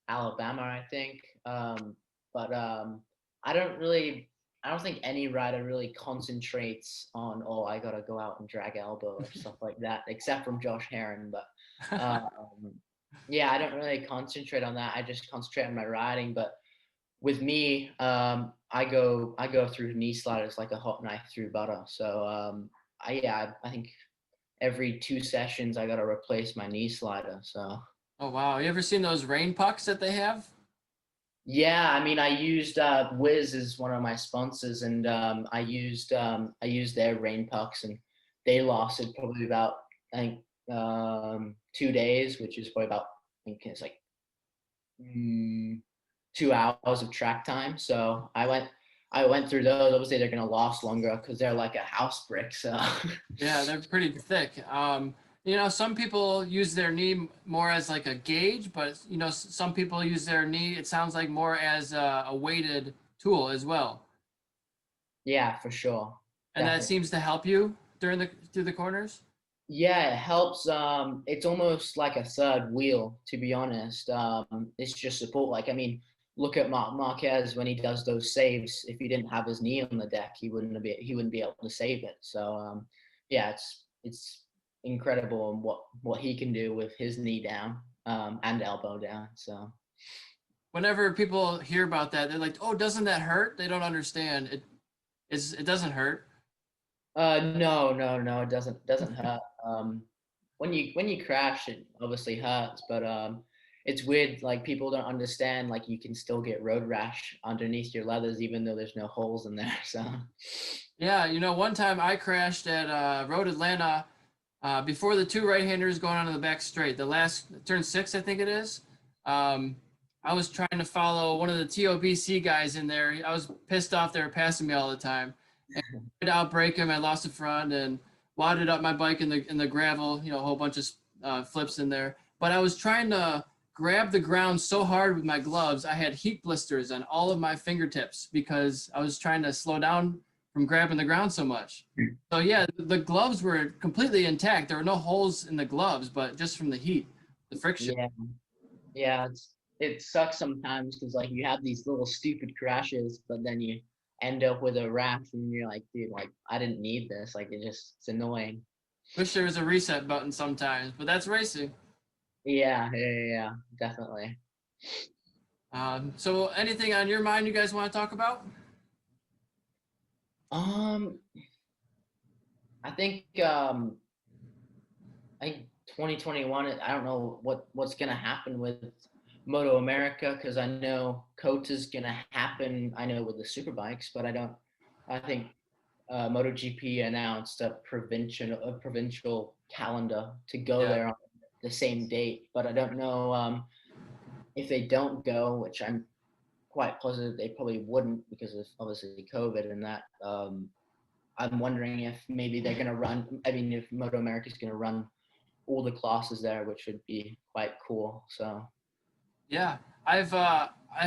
Alabama, I think. But I don't think any rider really concentrates on, I gotta go out and drag elbow or stuff like that, except from Josh Heron. But yeah, I don't really concentrate on that. I just concentrate on my riding. But with me, I go through knee sliders like a hot knife through butter. So I think every 2 sessions I gotta replace my knee slider. So. Oh wow! You ever seen those rain pucks that they have? Yeah, I used Wiz as one of my sponsors, and I used their rain pucks, and they lasted probably about 2 days, which is probably about it's like 2 hours of track time. So I went through those. Obviously, they're gonna last longer because they're like a house brick. So yeah, they're pretty thick. Some people use their knee more as like a gauge, but some people use their knee, it sounds like, more as a weighted tool as well. Yeah, for sure. And definitely. That seems to help you through the corners? Yeah, it helps. It's almost like a third wheel, to be honest. It's just support. Look at Marc Marquez when he does those saves. If he didn't have his knee on the deck, he wouldn't be able to save it. So yeah, it's incredible on what he can do with his knee down and elbow down. So whenever people hear about that, they're like, "Oh, doesn't that hurt?" They don't understand. It doesn't hurt. No, it doesn't hurt. When you crash, it obviously hurts, but it's weird. Like, people don't understand. Like, you can still get road rash underneath your leathers, even though there's no holes in there. So yeah, one time I crashed at Road Atlanta. Before the 2 right-handers going onto the back straight, the last turn 6, I think it is. I was trying to follow one of the TOBC guys in there. I was pissed off they were passing me all the time. And I tried to outbrake him. I lost the front and wadded up my bike in the gravel, a whole bunch of flips in there. But I was trying to grab the ground so hard with my gloves, I had heat blisters on all of my fingertips because I was trying to slow down from grabbing the ground so much. So yeah, the gloves were completely intact. There were no holes in the gloves, but just from the heat, the friction. Yeah, it sucks sometimes because like you have these little stupid crashes, but then you end up with a rash and you're like, dude, like I didn't need this. Like it's annoying. Wish there was a reset button sometimes, but that's racing. Yeah, definitely. So anything on your mind you guys want to talk about? I think 2021. I don't know what's gonna happen with Moto America because I know Coates is gonna happen. I know with the superbikes, but I don't. I think MotoGP announced a provincial calendar to go there on the same date, but I don't know if they don't go, which I'm quite positive they probably wouldn't because of obviously COVID and that. I'm wondering if maybe they're gonna run. I mean, if Moto America is gonna run all the classes there, which would be quite cool. So yeah, I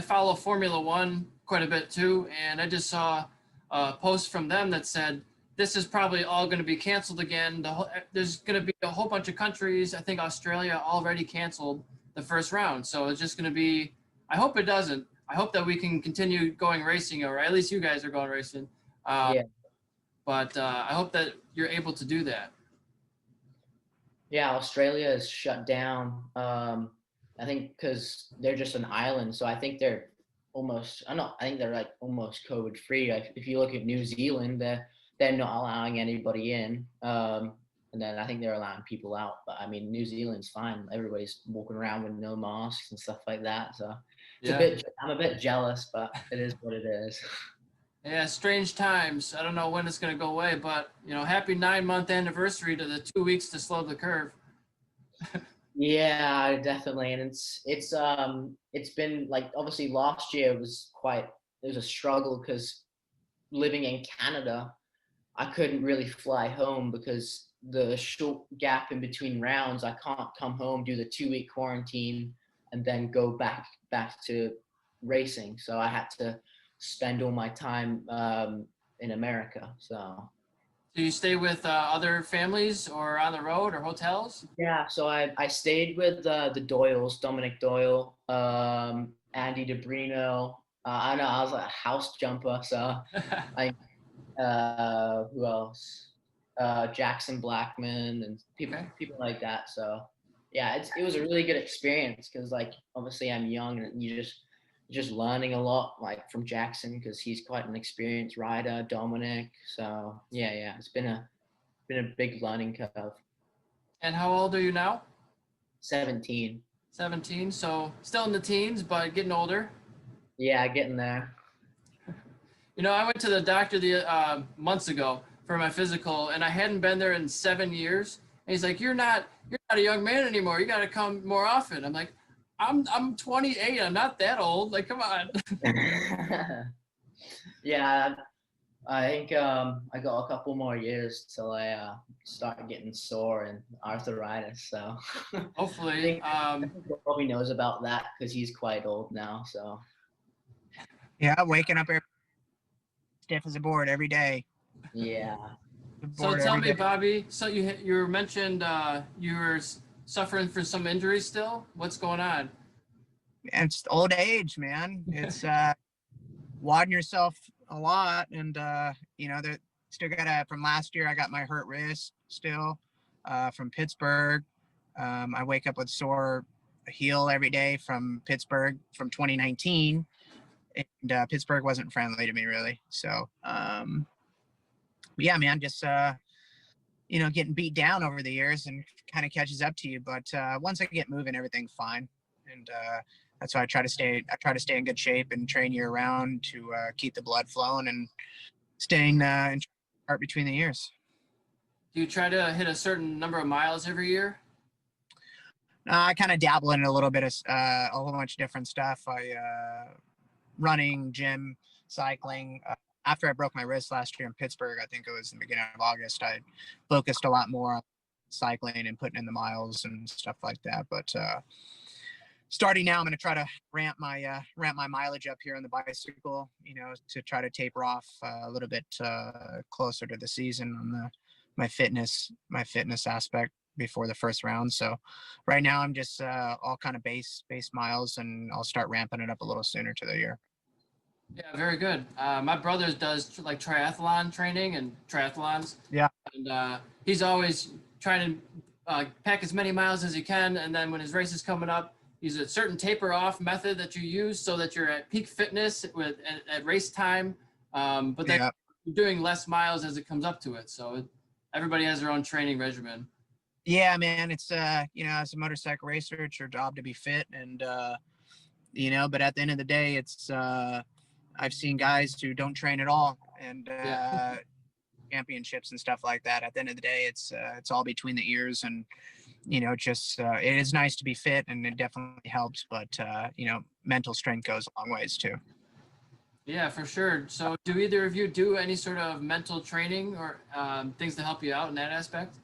follow Formula One quite a bit too, and I just saw a post from them that said this is probably all going to be canceled again. There's going to be a whole bunch of countries. I think Australia already canceled the first round, so it's just going to be. I hope it doesn't. I hope that we can continue going racing, or at least you guys are going racing. yeah. But I hope that you're able to do that. Yeah, Australia is shut down. I think because they're just an island, so I think they're almost. I don't know. I think they're like almost COVID free. Like, if you look at New Zealand, they're not allowing anybody in, and then I think they're allowing people out. But I mean, New Zealand's fine. Everybody's walking around with no masks and stuff like that. So it's a bit. I'm a bit jealous, but it is what it is. Yeah, strange times. I don't know when it's going to go away, but happy 9-month anniversary to the 2 weeks to slow the curve. Yeah, definitely, and it's been like obviously last year it was a struggle because living in Canada, I couldn't really fly home because the short gap in between rounds, I can't come home, do the 2-week quarantine, and then go back to racing. So I had to spend all my time in America. So Do you stay with other families or on the road or hotels? yeah, so I stayed with the Doyles, Dominic Doyle, Andy DeBrino. I know I was a house jumper, so I who else? Jackson Blackman and people like that. So yeah, it was a really good experience because like obviously I'm young and you're just learning a lot like from Jackson because he's quite an experienced rider. Dominic, so yeah, it's been a big learning curve. And how old are you now? 17. 17, so still in the teens, but getting older. Yeah, getting there. I went to the doctor the months ago for my physical, and I hadn't been there in 7 years. And he's like, "You're not a young man anymore. You got to come more often." I'm like, "I'm 28. I'm not that old. Like, come on." Yeah, I think I got a couple more years till I start getting sore and arthritis. So Hopefully, I think Bobby knows about that because he's quite old now. So yeah, waking up stiff as a board every day. yeah. So tell me, Bobby. So you mentioned you were suffering from some injuries still. What's going on? It's old age, man. It's wadding yourself a lot, and they're still from last year. I got my hurt wrist still from Pittsburgh. I wake up with sore heel every day from Pittsburgh from 2019, and Pittsburgh wasn't friendly to me really. So yeah, man, just getting beat down over the years and kind of catches up to you. But once I get moving, everything's fine, and that's why I try to stay in good shape and train year round to keep the blood flowing and staying in part between the years. Do you try to hit a certain number of miles every year? I kind of dabble in a little bit of a whole bunch of different stuff. Running, gym, cycling. After I broke my wrist last year in Pittsburgh, I think it was the beginning of August, I focused a lot more on cycling and putting in the miles and stuff like that. But starting now, I'm going to try to ramp my mileage up here on the bicycle, to try to taper off a little bit closer to the season on my fitness aspect before the first round. So right now I'm just all kind of base miles, and I'll start ramping it up a little sooner to the year. Yeah, very good. My brother does like triathlon training and triathlons. Yeah. And he's always trying to pack as many miles as he can. And then when his race is coming up, he's a certain taper off method that you use so that you're at peak fitness at race time. But then you're doing less miles as it comes up to it. So everybody has their own training regimen. Yeah, man. It's, as a motorcycle racer, it's your job to be fit. And, but at the end of the day, it's, I've seen guys who don't train at all, and championships and stuff like that. At the end of the day, it's all between the ears, and it is nice to be fit, and it definitely helps. But mental strength goes a long ways too. Yeah, for sure. So, do either of you do any sort of mental training or things to help you out in that aspect?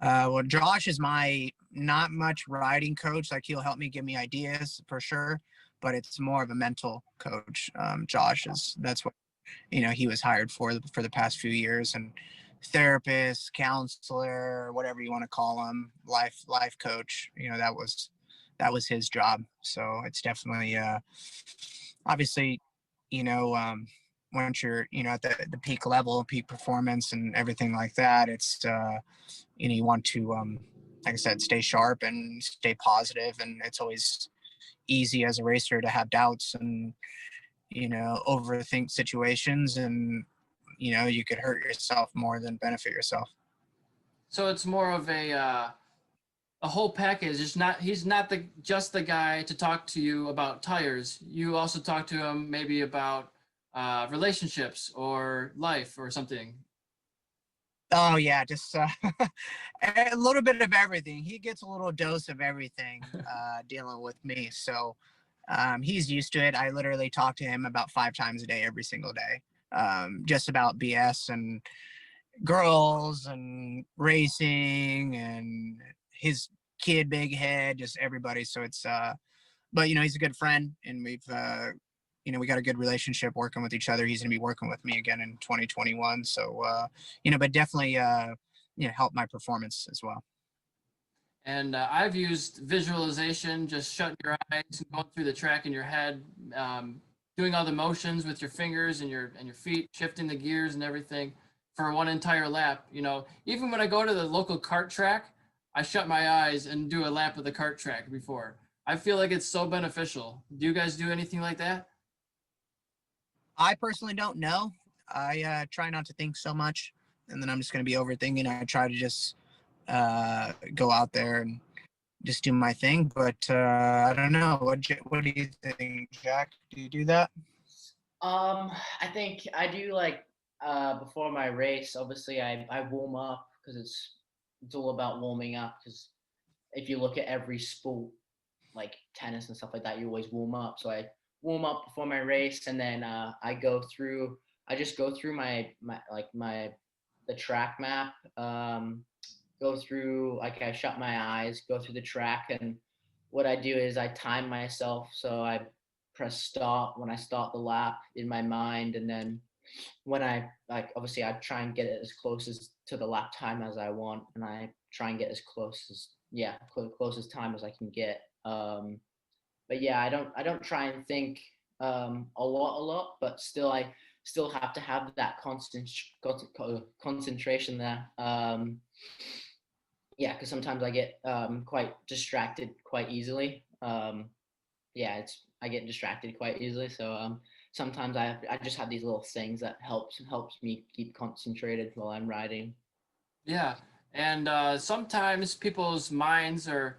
Well, Josh is my not much riding coach. Like, he'll help me, give me ideas for sure, but it's more of a mental coach. Josh that's what he was hired for the past few years, and therapist, counselor, whatever you want to call him, life coach. That was his job. So it's definitely obviously, once you're at the peak level, peak performance, and everything like that, it's you want to like I said, stay sharp and stay positive, and it's always easy as a racer to have doubts and overthink situations, and you could hurt yourself more than benefit yourself. So it's more of a whole package. He's not just the guy to talk to you about tires. You also talk to him maybe about relationships or life or something. Oh yeah, just a little bit of everything. He gets a little dose of everything dealing with me. So he's used to it. I literally talk to him about 5 times a day, every single day, just about BS and girls and racing and his kid, big head, just everybody. So it's, but he's a good friend, and we've, we got a good relationship working with each other. He's going to be working with me again in 2021. So, but definitely, help my performance as well. And I've used visualization, just shutting your eyes and going through the track in your head, doing all the motions with your fingers and your feet, shifting the gears and everything for one entire lap. Even when I go to the local kart track, I shut my eyes and do a lap of the kart track before. I feel like it's so beneficial. Do you guys do anything like that? I personally don't know. I try not to think so much, and then I'm just going to be overthinking. I try to just go out there and just do my thing. But I don't know. What do you think, Jack? Do you do that? I think I do, like, before my race. Obviously, I warm up, because it's all about warming up. Because if you look at every sport, like tennis and stuff like that, you always warm up. So I warm up before my race, and then I just go through the track map. Go through, like, I shut my eyes, go through the track, and what I do is I time myself. So I press start when I start the lap in my mind, and then when obviously I try and get it as close as to the lap time as I want, and I try and get as closest time as I can get. But yeah, I don't try and think a lot, but I still have to have that concentration there. Yeah, because sometimes I get quite distracted quite easily. I get distracted quite easily. So sometimes I just have these little things that helps me keep concentrated while I'm riding. Yeah, and sometimes people's minds or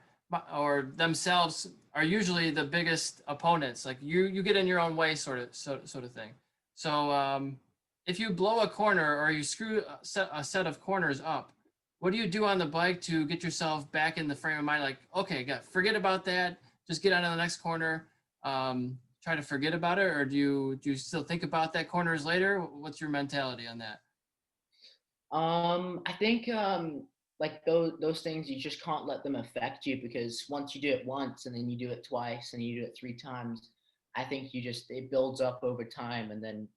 themselves are usually the biggest opponents. Like you get in your own way, sort of thing. So if you blow a corner or you screw a set of corners up, what do you do on the bike to get yourself back in the frame of mind? Like, okay, forget about that. Just get onto the next corner. Try to forget about it, or do you still think about that corners later? What's your mentality on that? I think like those things, you just can't let them affect you, because once you do it once and then you do it twice and you do it 3 times, I think it builds up over time, and then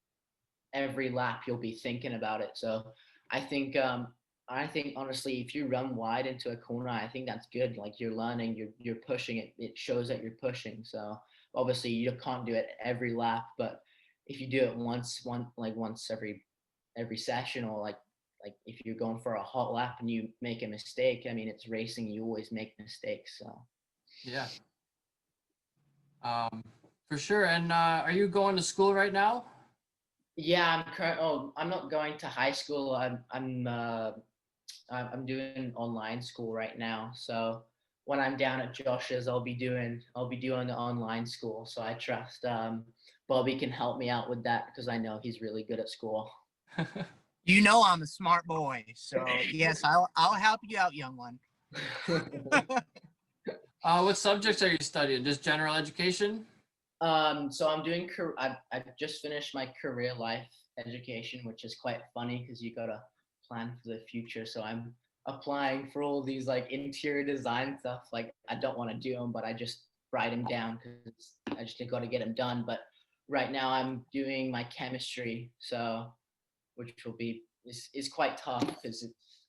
every lap you'll be thinking about it. So I think honestly, if you run wide into a corner, I think that's good. Like, you're learning, you're pushing it. It shows that you're pushing. So obviously you can't do it every lap, but if you do it once every session, or like if you're going for a hot lap and you make a mistake, I mean, it's racing, you always make mistakes. So Yeah, for sure. And are you going to school right now? yeah, I'm not going to high school. I'm doing online school right now. So when I'm down at Josh's, I'll be doing the online school. So I trust Bobby can help me out with that, because I know he's really good at school. You know I'm a smart boy, so yes, I'll help you out, young one. What subjects are you studying? Just general education? So I've just finished my career life education, which is quite funny because you gotta plan for the future. So I'm applying for all these like interior design stuff. Like, I don't want to do them, but I just write them down because I just got to get them done. But right now I'm doing my chemistry, so which will be is quite tough, because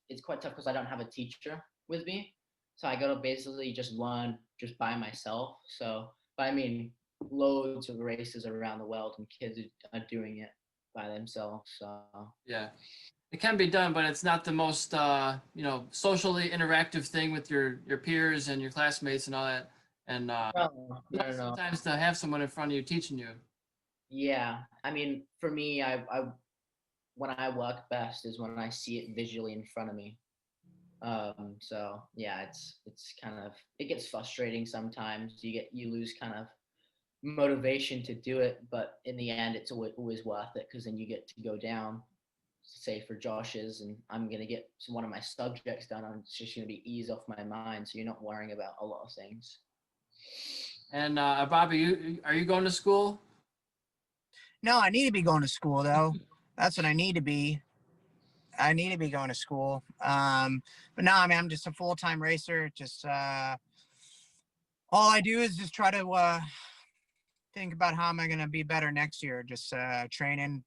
it's quite tough because I don't have a teacher with me. So I gotta basically just learn just by myself. So, but I mean, loads of races around the world and kids are doing it by themselves. So Yeah, it can be done, but it's not the most socially interactive thing with your peers and your classmates and all that. And no. sometimes to have someone in front of you teaching you. Yeah, I mean, for me, I when I work best is when I see it visually in front of me. So yeah, it's kind of, it gets frustrating sometimes. You lose kind of motivation to do it, but in the end, it's always worth it, because then you get to go down, say for Josh's, and I'm gonna get one of my subjects done. And it's just gonna be ease off my mind, so you're not worrying about a lot of things. And Bobby, are you going to school? No, I need to be going to school though. That's what I need to be. I need to be going to school. But no, I mean, I'm just a full-time racer. Just all I do is just try to think about how am I going to be better next year. Just training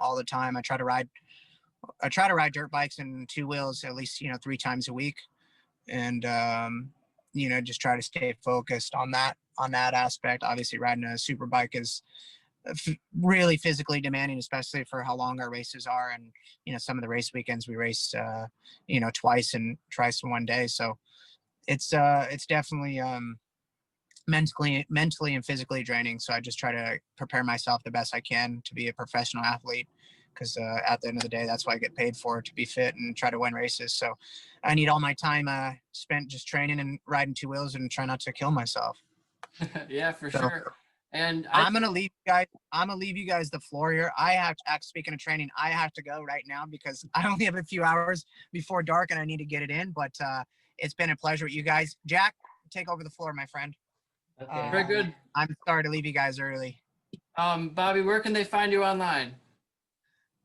all the time. I try to ride dirt bikes and two wheels at least 3 times a week, and just try to stay focused on that aspect. Obviously, riding a super bike is really physically demanding, especially for how long our races are. And some of the race weekends we race twice and thrice in one day, so it's definitely mentally and physically draining. So I just try to prepare myself the best I can to be a professional athlete, because at the end of the day, that's what I get paid for, to be fit and try to win races. So I need all my time spent just training and riding two wheels and try not to kill myself. Yeah, for sure. And I'm gonna leave you guys the floor here. I have to, speaking of training, I have to go right now because I only have a few hours before dark and I need to get it in. But it's been a pleasure with you guys. Jack, take over the floor, my friend. Okay. Very good. I'm sorry to leave you guys early. Bobby, where can they find you online?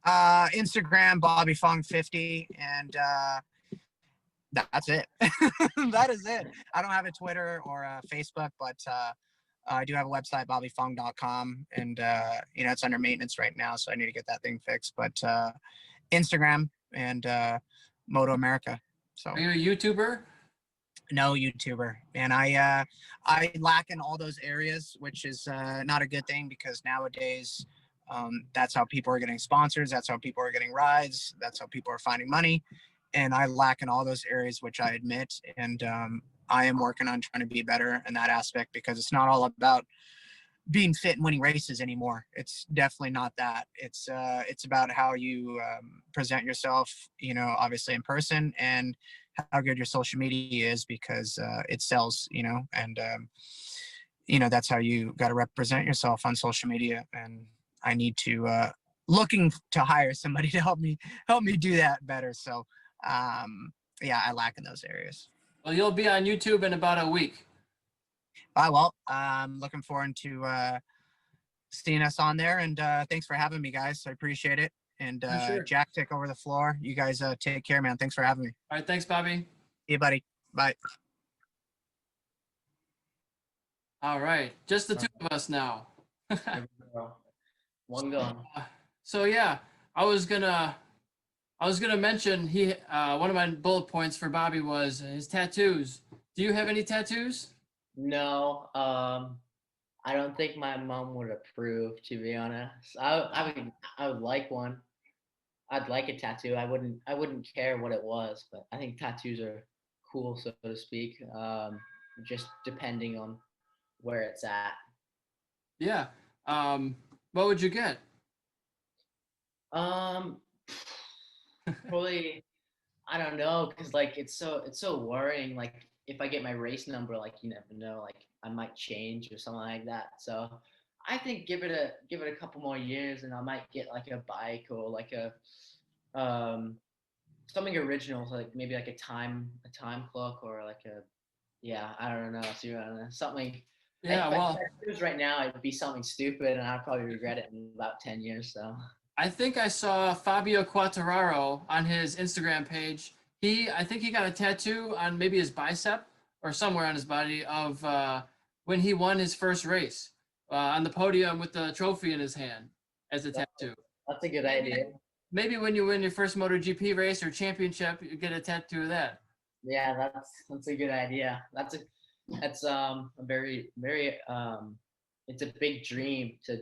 Instagram, Bobby Fong 50, and that's it. That is it. I don't have a Twitter or a Facebook, but I do have a website, bobbyfong.com, and it's under maintenance right now, so I need to get that thing fixed. But Instagram and Moto America. So Are you a YouTuber? No YouTuber, and I lack in all those areas, which is not a good thing, because nowadays that's how people are getting sponsors, that's how people are getting rides, that's how people are finding money, and I lack in all those areas, which I admit. And I am working on trying to be better in that aspect, because it's not all about being fit and winning races anymore. It's definitely not that. It's about how you present yourself, obviously in person, and how good your social media is, because it sells, and that's how you got to represent yourself on social media. And I need to looking to hire somebody to help me do that better. So Yeah, I lack in those areas. Well, you'll be on YouTube in about a week. Well, I'm looking forward to seeing us on there, and thanks for having me, guys. I appreciate it. And Sure. Jack, take over the floor. You guys take care, man. Thanks for having me. All right, thanks, Bobby. See you, buddy. Bye. All right, just the two of us now. One gone. So yeah, I was gonna mention one of my bullet points for Bobby was his tattoos. Do you have any tattoos? No, I don't think my mom would approve, to be honest. I would like one. I'd like a tattoo. I wouldn't care what it was, but I think tattoos are cool, so to speak. Just depending on where it's at. Yeah. What would you get? Probably I don't know, cause like it's so worrying. Like if I get my race number, like you never know, like I might change or something like that. So I think give it a couple more years, and I might get like a bike or like a something original, so like maybe like a time clock or like a I don't know, something. Yeah, well, if it was right now, it'd be something stupid, and I'd probably regret it in about 10 years. So I think I saw Fabio Quattararo on his Instagram page. I think he got a tattoo on maybe his bicep or somewhere on his body of when he won his first race on the podium with the trophy in his hand as a tattoo. that's a good idea. Maybe when you win your first MotoGP race or championship, you get a tattoo of that. Yeah, that's a good idea. That's a very it's a big dream to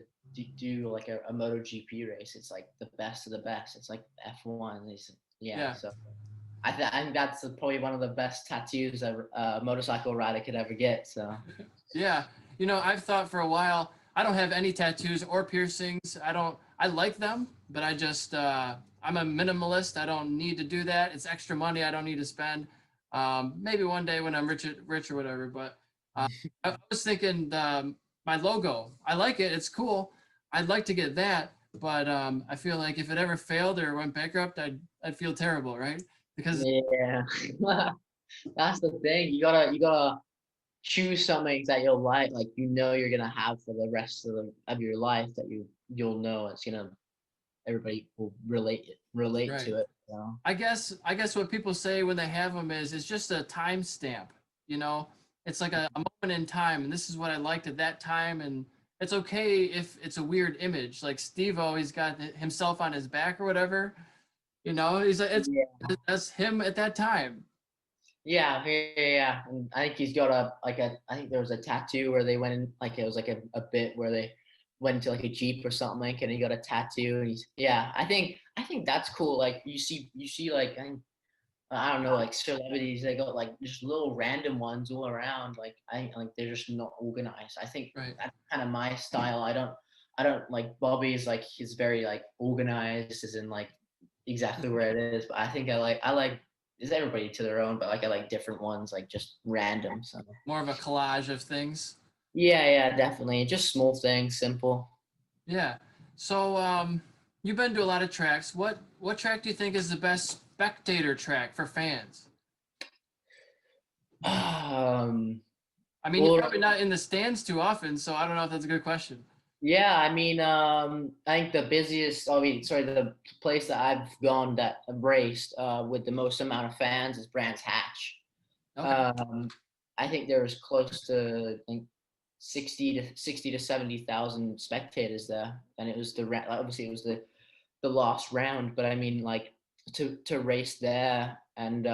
do like a MotoGP race. It's like the best of the best. It's like F1. Yeah. So I think that's probably one of the best tattoos a motorcycle rider could ever get. So Yeah, I've thought for a while. I don't have any tattoos or piercings. I like them, but I just I'm a minimalist. I don't need to do that. It's extra money I don't need to spend. Maybe one day when I'm rich or whatever. But I was thinking my logo. I like it. It's cool. I'd like to get that, but I feel like if it ever failed or went bankrupt, I'd feel terrible, right? Because yeah, that's the thing. You gotta choose something that you'll like you're gonna have for the rest of your life, that you'll know it's gonna everybody will relate Right. to it. So. I guess what people say when they have them is it's just a time stamp. It's like a moment in time, and this is what I liked at that time, and it's okay if it's a weird image. Like Steve always got himself on his back or whatever. He's like that's him at that time. Yeah. And I think he's got I think there was a tattoo where they went in, like it was like a bit where they went into like a Jeep or something, like, and he got a tattoo, and I think that's cool. Like you see like I don't know, like celebrities, they got like just little random ones all around. Like like they're just not organized. I think Right. that's kind of my style. I don't like Bobby's, like he's very like organized, as in like exactly where it is. But I think I like is everybody to their own, but like I like different ones, like just random. So More of a collage of things. yeah, definitely. Just small things, simple. Yeah. So you've been to a lot of tracks. What track do you think is the best spectator track for fans? I mean, you're probably not in the stands too often, so I don't know if that's a good question. Yeah, I mean, I think the place that I've gone that I've raced with the most amount of fans is Brands Hatch. Okay. I think there was close to, I think, 60 to 70,000 spectators there, and it was obviously it was the last round, but I mean, like to race there, and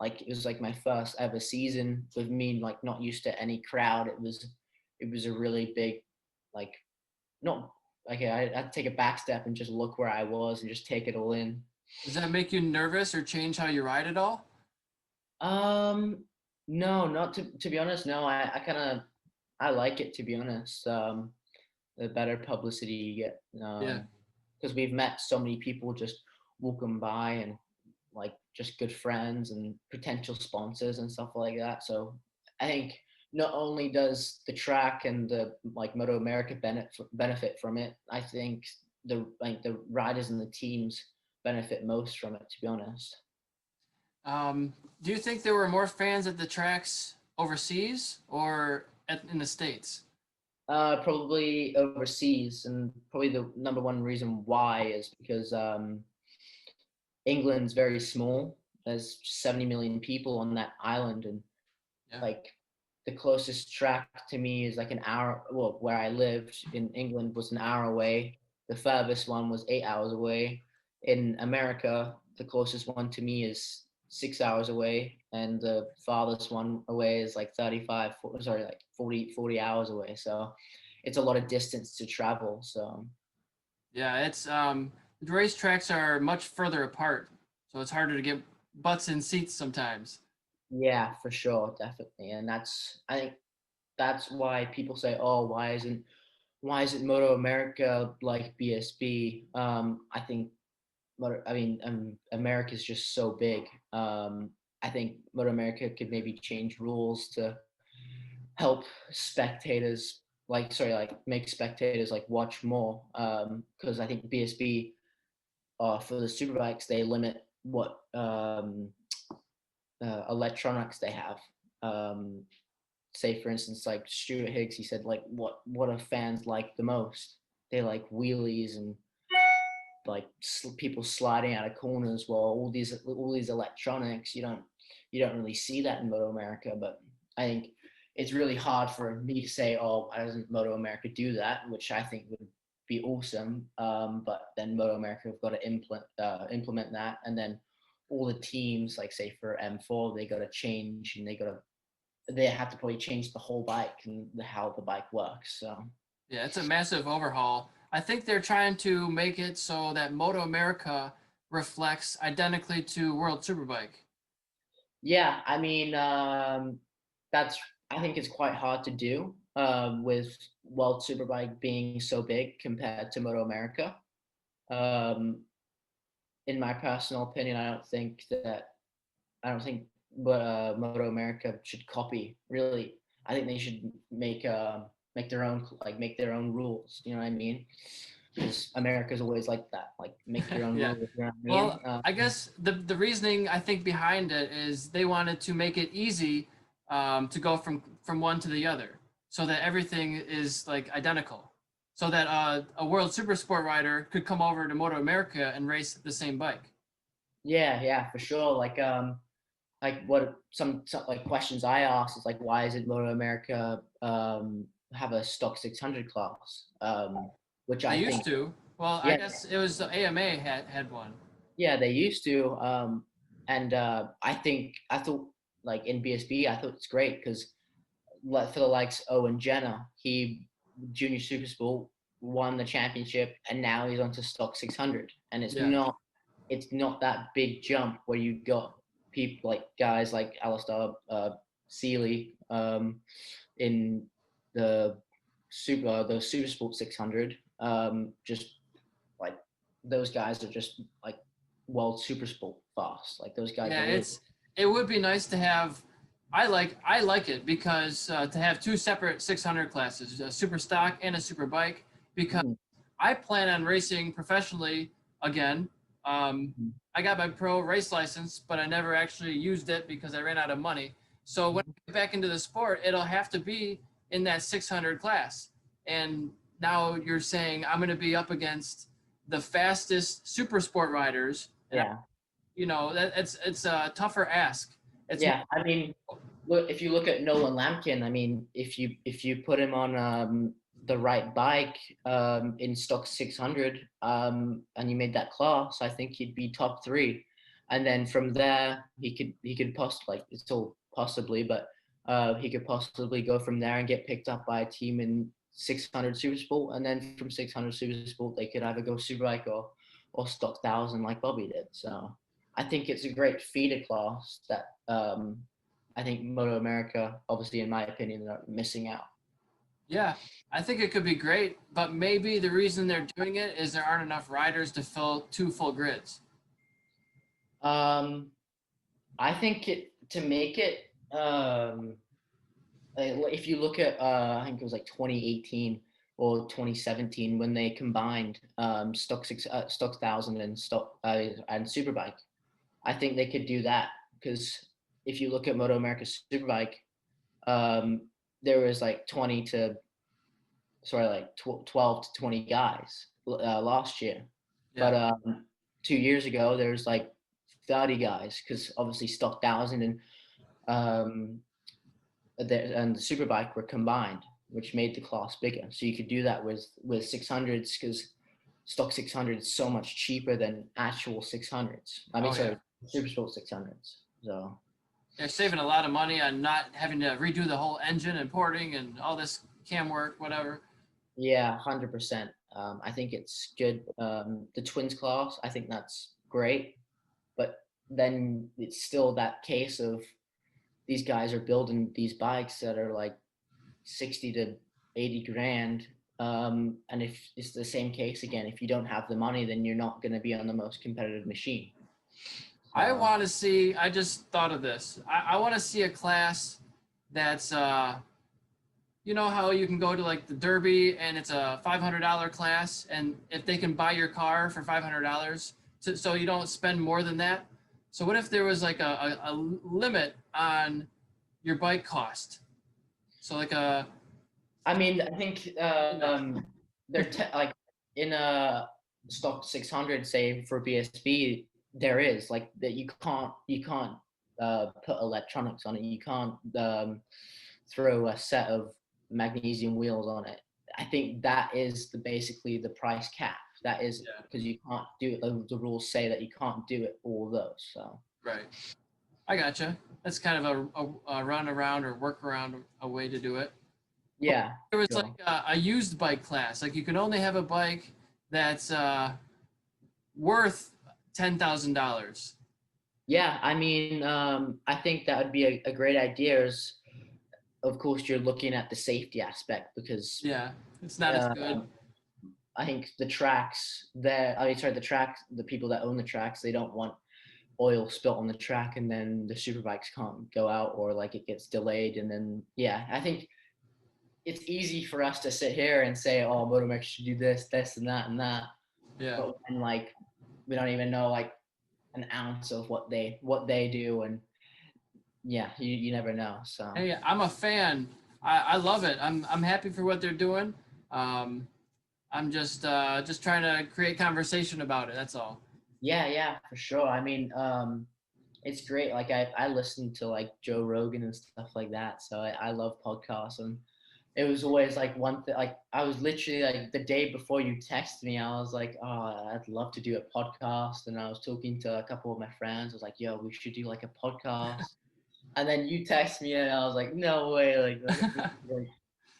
like it was like my first ever season with me, like not used to any crowd. It was a really big, like, not okay. I had to take a back step and just look where I was and just take it all in. Does that make you nervous or change how you ride at all? No, not to be honest. No, I kind of I like it, to be honest. The better publicity you get, Yeah. because we've met so many people just walking by, and like just good friends and potential sponsors and stuff like that. So I think not only does the track and the like Moto America benefit from it, I think the riders and the teams benefit most from it, to be honest. Do you think there were more fans at the tracks overseas or in the States? Probably overseas, and probably the number one reason why is because England's very small. There's 70 million people on that island, and Yeah. like the closest track to me is like an hour. Well, where I lived in England was an hour away. The furthest one was 8 hours away. In America, the closest one to me is 6 hours away, and the farthest one away is like 40 hours away. So it's a lot of distance to travel. So Yeah, it's the racetracks are much further apart, so it's harder to get butts in seats sometimes. yeah, for sure, definitely. And I think that's why people say, oh, why isn't Moto America like BSB? I think America's just so big. I think Moto America could maybe change rules to help spectators, like make spectators like watch more. Because I think BSB, for the superbikes, they limit what electronics they have. Um, Say for instance, like Stuart Higgs, he said like what are fans like the most? They like wheelies and like people sliding out of corners. Well, all these electronics, you don't really see that in Moto America. But I think it's really hard for me to say, oh, why doesn't Moto America do that? Which I think would be awesome. But then Moto America have got to implement that, and then all the teams, like say for M4, they got to change, and they have to probably change the whole bike and how the bike works. So Yeah, it's a massive overhaul. I think they're trying to make it so that Moto America reflects identically to World Superbike. yeah, I mean, that's I think it's quite hard to do with World Superbike being so big compared to Moto America. Um, in my personal opinion, I don't think Moto America should copy. Really, I think they should make their own rules. You know what I mean? Because America's always like that, like make your own Yeah. rules. You know what I mean? Well, I guess the reasoning I think behind it is they wanted to make it easy to go from one to the other, so that everything is like identical, so that a World Super Sport rider could come over to Moto America and race the same bike. Yeah, for sure. Like what some like questions I asked is like, why isn't Moto America have a stock 600 class? Which They I used think, to. Well, I yeah, guess it was the AMA had one. yeah, they used to. And I thought like in BSB, I thought it's great because for the likes Owen Jenner, he junior super sport won the championship, and now he's onto stock 600, and it's Yeah. not that big jump where you got people like guys like Alistair Seeley in the super sport 600. Just like those guys are just like world super sport fast. Like those guys Yeah, are really. it would be nice to have. I like it because to have two separate 600 classes, a super stock and a super bike, because Mhm. I plan on racing professionally again. I got my pro race license, but I never actually used it because I ran out of money. So when I get back into the sport, it'll have to be in that 600 class. And now you're saying I'm going to be up against the fastest super sport riders, and Yeah. that it's a tougher ask. It's more, Yeah, I mean, look, if you look at Nolan Lampkin, I mean, if you put him on the right bike in stock 600 and you made that class, I think he'd be top three. And then from there, he could possibly, like, it's all possibly, but he could possibly go from there and get picked up by a team in 600 Super Sport, and then from 600 Super Sport, they could either go Superbike or stock 1000 like Bobby did. So. I think it's a great feeder class that I think Moto America, obviously, in my opinion, are missing out. yeah. I think it could be great, but maybe the reason they're doing it is there aren't enough riders to fill two full grids. Um, I think to make it, if you look at, I think it was like 2018 or 2017 when they combined stock 1000 and stock and Superbike. I think they could do that because if you look at Moto America Superbike, there was like 12 to 20 guys last year. Yeah. But 2 years ago, there was like 30 guys because obviously Stock 1000 um, and the Superbike were combined, which made the class bigger. So you could do that with 600s because stock 600 is so much cheaper than actual 600s. I mean, sorry, Super Sport 600s. So they're saving a lot of money on not having to redo the whole engine and porting and all this cam work, whatever. yeah, 100%. I think it's good. The twins class, I think that's great, but then it's still that case of these guys are building these bikes that are like 60 to 80 grand. And if it's the same case again, if you don't have the money, then you're not going to be on the most competitive machine. I want to see, I just thought of this. I want to see a class that's, you know how you can go to like the Derby and it's a $500 class, and if they can buy your car for $500, so you don't spend more than that. So what if there was like a limit on your bike cost? So like a, I mean, I think they're like in a stock 600, say for BSB, there is like that you can't put electronics on it. You can't throw a set of magnesium wheels on it. I think that is basically the price cap. That is because you can't do it. The rules say that you can't do it all those. So right. I gotcha. That's kind of a run around or work around a way to do it. yeah, There was sure. like a used bike class. Like you can only have a bike that's worth $10,000. Yeah, I mean, I think that would be a great idea. Is of course you're looking at the safety aspect because Yeah, it's not as good. I think the tracks there. I mean, sorry, the people that own the tracks, they don't want oil spilt on the track, and then the superbikes can't go out, or like it gets delayed, and then yeah, I think it's easy for us to sit here and say, oh, Motomex should do this, and that, and that. Yeah. But when like we don't even know like an ounce of what they do, and yeah, you never know. So Hey, I'm a fan. I love it. I'm happy for what they're doing. I'm just trying to create conversation about it. That's all. yeah, for sure. I mean, it's great. Like I listen to like Joe Rogan and stuff like that. So I love podcasts, and it was always like one thing. Like I was literally like the day before you texted me, I was like, oh, I'd love to do a podcast. And I was talking to a couple of my friends. I was like, yo, we should do like a podcast. And then you text me, and I was like, no way,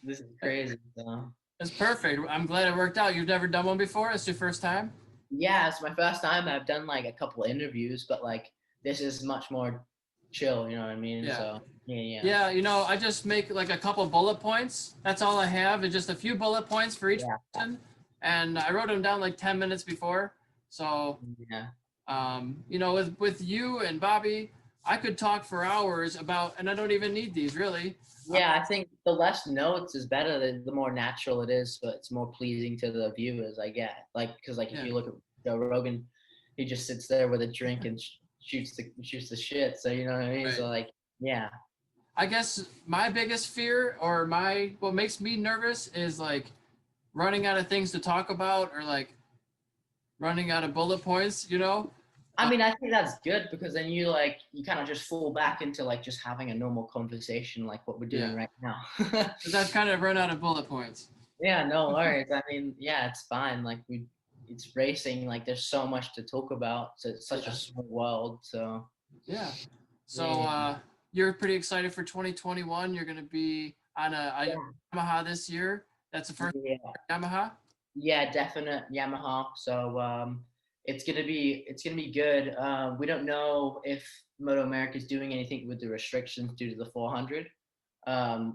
this is crazy. So That's perfect. I'm glad it worked out. You've never done one before? It's your first time? yeah, it's my first time. I've done like a couple interviews, but like this is much more chill. You know what I mean? Yeah. So yeah. Yeah, you know, I just make like a couple bullet points. That's all I have. It's just a few bullet points for each person. And I wrote them down like 10 minutes before. So, Yeah. You know, with you and Bobby, I could talk for hours about, and I don't even need these really. Yeah, I think the less notes is better. The more natural it is, so it's more pleasing to the viewers. I get like because like if you look at Joe Rogan, he just sits there with a drink and shoots the shit. So you know what I mean. Right. So like yeah. I guess my biggest fear or what makes me nervous is like running out of things to talk about or like running out of bullet points. You know. I mean, I think that's good because then you kind of just fall back into like just having a normal conversation like what we're doing right now. Because I've kind of run out of bullet points. Yeah, no worries. I mean, yeah, it's fine. Like it's racing. Like there's so much to talk about. So it's such a small world. So yeah. So you're pretty excited for 2021. You're going to be on a Yamaha this year. That's the first Yamaha. Yeah, definite Yamaha. So it's gonna be good. We don't know if Moto America is doing anything with the restrictions due to the 400.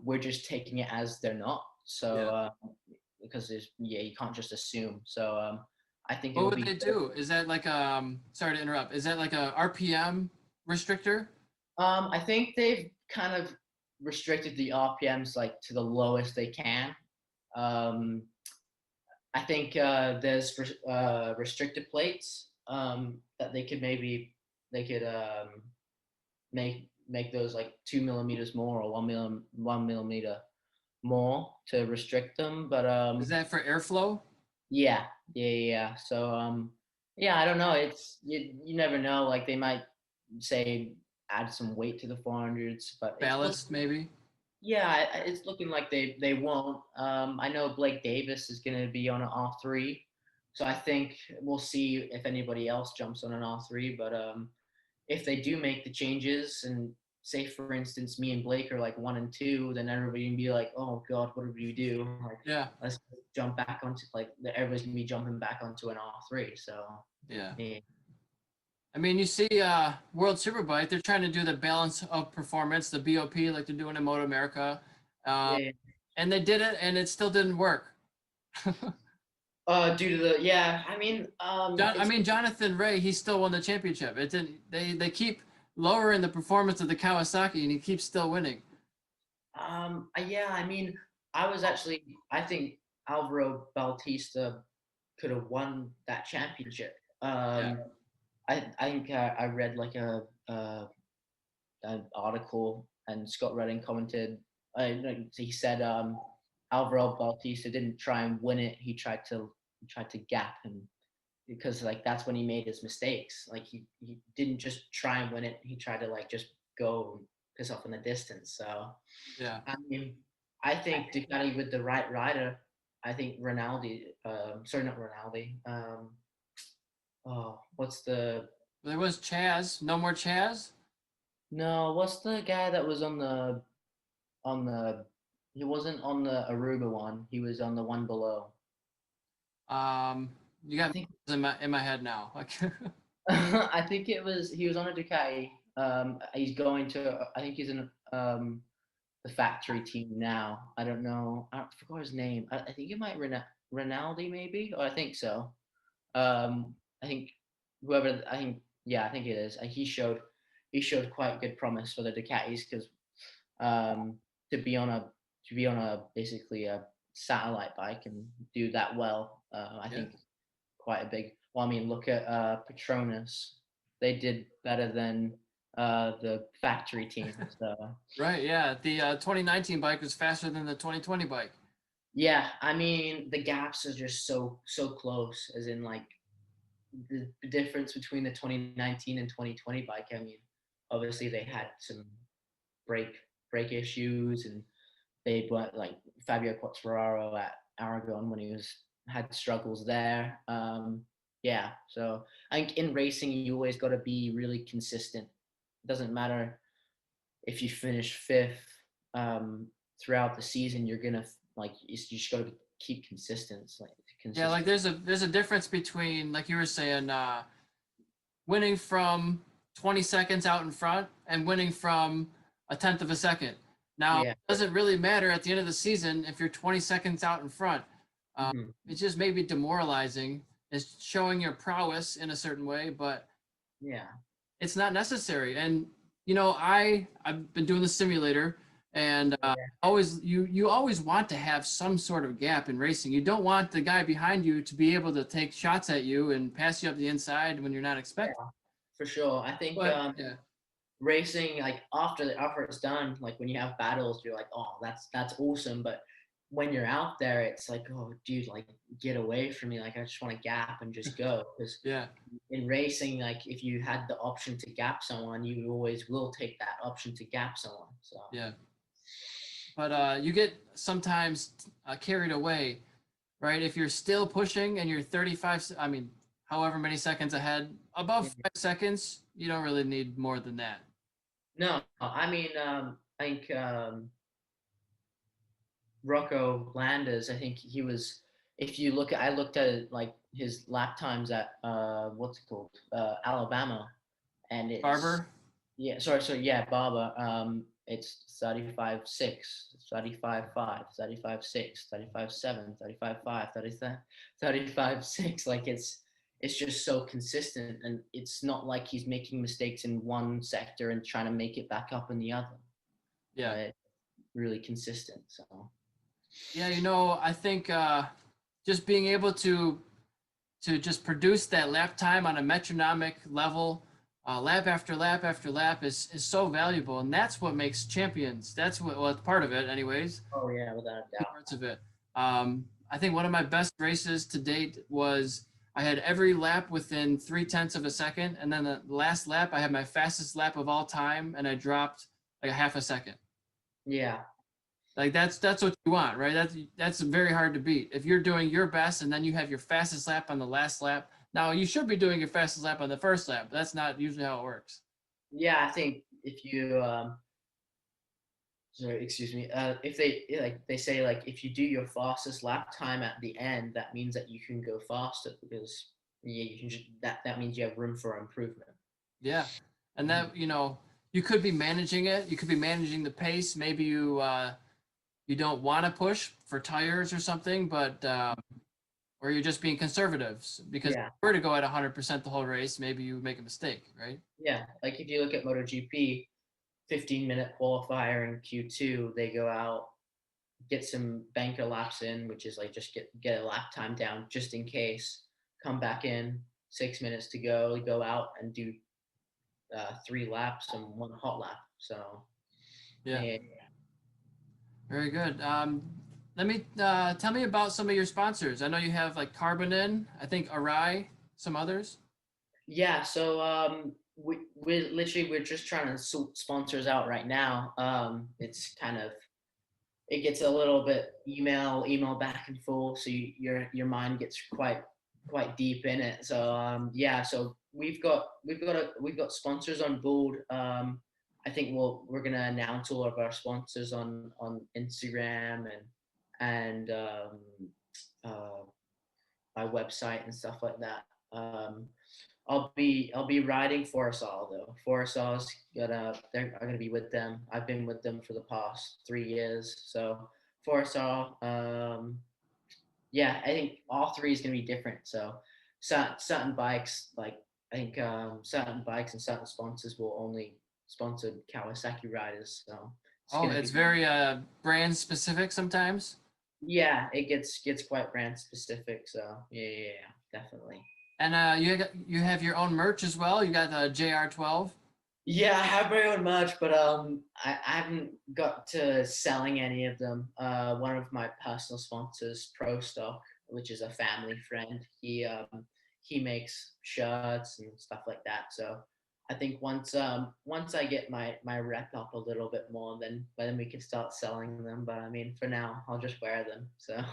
We're just taking it as they're not. So because you can't just assume. So I think what would they do? Is that like sorry to interrupt? Is that like a RPM restrictor? I think they've kind of restricted the RPMs like to the lowest they can. I think there's restricted plates that they could make those like 2 millimeters more or 1 millimeter more to restrict them. But Is that for airflow? yeah. So yeah, I don't know. It's you never know. Like they might say add some weight to the 400s, but Ballast, maybe? yeah, it's looking like they won't. I know Blake Davis is going to be on an R3, so I think we'll see if anybody else jumps on an R3. But if they do make the changes, and say for instance, me and Blake are like 1 and 2, then everybody can be like, oh God, what did we do? Like, Yeah. let's jump back onto like everybody's gonna be jumping back onto an R3. So Yeah. yeah. I mean, you see World Superbike, they're trying to do the balance of performance, the BOP, like they're doing in Moto America. Yeah. And they did it, and it still didn't work. Due to the Jonathan Ray, he still won the championship. It didn't. They keep lowering the performance of the Kawasaki, and he keeps still winning. Yeah, I mean, I think Alvaro Bautista could have won that championship. Yeah. I think I read like an article, and Scott Redding commented. He said Alvaro Bautista didn't try and win it. He tried to gap him, because like that's when he made his mistakes. Like he didn't just try and win it. He tried to like just go and piss off in the distance. So Yeah. I mean, I think Ducati with the right rider. I think Rinaldi. Sorry, not Rinaldi. What's the There was Chaz. No more Chaz. no? What's the guy that was on the? He wasn't on the Aruba one. He was on the one below. You got I think in my head now. I think he was on a Ducati. He's going to. I think he's in the factory team now. I don't know. I forgot his name. I think it might Rinaldi maybe, or I think so. I think whoever. I think yeah, I think it is. He showed quite good promise for the Ducatis, because um, to be on a basically a satellite bike and do that well, I think quite a big. Well, I mean, look at Petronas. They did better than the factory team. So Right. Yeah. The 2019 bike was faster than the 2020 bike. yeah, I mean the gaps are just so close. As in like the difference between the 2019 and 2020 bike. I mean, obviously they had some brake issues, and they were like Fabio Quartararo at Aragon when he had struggles there. Yeah, so I think in racing you always got to be really consistent. It doesn't matter if you finish fifth throughout the season. You're gonna like you just got to keep consistent. Yeah, like there's a difference between, like you were saying, winning from 20 seconds out in front and winning from a tenth of a second. Now, yeah. it doesn't really matter at the end of the season if you're 20 seconds out in front. It's just maybe demoralizing. It's showing your prowess in a certain way, but Yeah. it's not necessary. And you know, I've been doing the simulator, and you always want to have some sort of gap in racing. You don't want the guy behind you to be able to take shots at you and pass you up the inside when you're not expecting. Yeah, for sure. I think But, racing, like after it's done, like when you have battles, you're like, oh, that's awesome. But when you're out there, it's like, oh, dude, like get away from me. Like I just want to gap and just go. Because yeah, in racing, like if you had the option to gap someone, you always will take that option to gap someone. So yeah. But you get sometimes carried away, right? If you're still pushing and you're 35, I mean, however many seconds ahead, above 5 seconds, you don't really need more than that. no, I mean, I think Rocco Landers, I think he was. If you look at, I looked at it, like his lap times at what's it called, Alabama, and it's Barber? yeah. Sorry, so yeah, Barber. It's 35.6, 35.5, 35.6, 35.7, 35.5, 35.6. Like it's just so consistent, and it's not like he's making mistakes in one sector and trying to make it back up in the other. Yeah. Really consistent. So. Yeah, you know, I think just being able to just produce that lap time on a metronomic level, lap after lap after lap is so valuable, and that's what makes champions. That's what, well, it's part of it anyways. Oh yeah, without a doubt. Parts of it. I think one of my best races to date was I had every lap within 0.3 of a second, and then the last lap I had my fastest lap of all time, and I dropped like a half a second. Yeah. Like that's what you want, right? That's very hard to beat. If you're doing your best and then you have your fastest lap on the last lap, now you should be doing your fastest lap on the first lap. But that's not usually how it works. Yeah, I think if you sorry, excuse me. If they say like if you do your fastest lap time at the end, that means that you can go faster because yeah, you can just that means you have room for improvement. Yeah, and that you could be managing it. You could be managing the pace. Maybe you don't want to push for tires or something, but or you're just being conservative because if Yeah. you were to go at 100% the whole race, maybe you make a mistake, right? Yeah, like if you look at MotoGP, 15-minute qualifier in Q2, they go out, get some banker laps in, which is like just get a lap time down just in case, come back in, 6 minutes to go out and do 3 laps and 1 hot lap. So Yeah, yeah. very good. Let me tell me about some of your sponsors. I know you have like Carbonin, I think Arai, some others. Yeah, so we're just trying to sort sponsors out right now. It's kind of it gets a little bit email back and forth, so your mind gets quite deep in it. So yeah, so we've got sponsors on board. I think we're gonna announce all of our sponsors on Instagram and uh, my website and stuff like that. I'll be riding Forestall though. Forestall's they're gonna be with them. I've been with them for the past 3 years. So Forestall, yeah, I think all three is gonna be different. So certain bikes, like I think certain bikes and certain sponsors will only sponsor Kawasaki riders. So it's Oh, gonna it's be very brand specific sometimes. yeah, it gets quite brand specific. So yeah, definitely. And you have your own merch as well. You got the JR12. Yeah, I have my own merch, but I haven't got to selling any of them. One of my personal sponsors, Pro Stock, which is a family friend, he makes shirts and stuff like that. So I think once I get my rep up a little bit more, then we can start selling them. But I mean, for now, I'll just wear them. So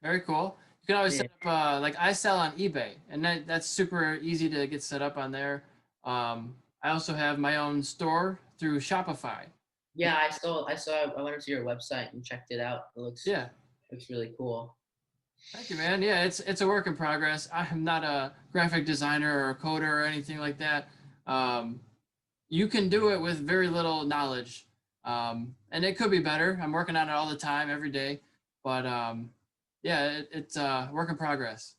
Very cool. You can always yeah, set up like I sell on eBay, and that's super easy to get set up on there. I also have my own store through Shopify. yeah, I went to your website and checked it out. It Yeah, looks really cool. thank you, man. Yeah, it's a work in progress. I'm not a graphic designer or a coder or anything like that. Um, you can do it with very little knowledge, and it could be better. I'm working on it all the time, every day, but yeah, it's a work in progress.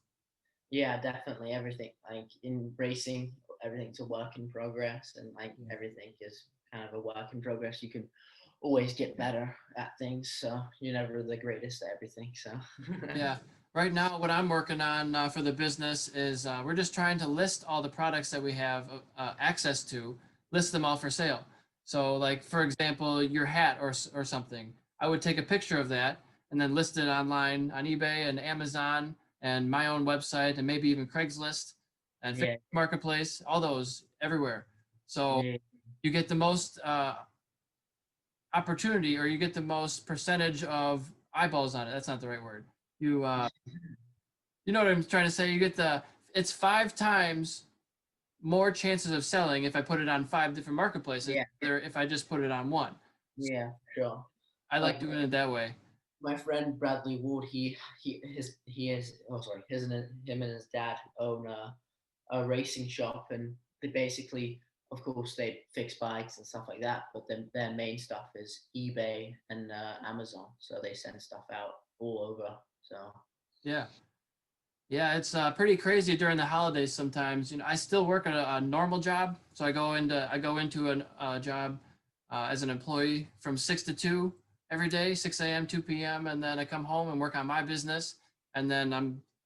Yeah, definitely. Everything like embracing everything's a work in progress, and like everything is kind of a work in progress. You can always get better at things, so you're never the greatest at everything. So Yeah. Right now, what I'm working on for the business is we're just trying to list all the products that we have access to, list them all for sale. So, like for example, your hat or something, I would take a picture of that and then list it online on eBay and Amazon and my own website and maybe even Craigslist and Facebook yeah, Marketplace, all those everywhere. So yeah, you get the most opportunity or you get the most percentage of eyeballs on it. That's not the right word. You you know what I'm trying to say? You get it's 5 times more chances of selling if I put it on 5 different marketplaces yeah, than if I just put it on one. So yeah, sure. I like Like doing it that way. my friend Bradley Wood, he is oh sorry, him and his dad own a racing shop, and they basically, of course, they fix bikes and stuff like that. But then their main stuff is eBay and Amazon, so they send stuff out all over. So Yeah. Yeah, it's pretty crazy during the holidays sometimes. I still work a normal job, so I go into a job as an employee from 6 to 2 every day, 6 a.m. 2 p.m., and then I come home and work on my business, and then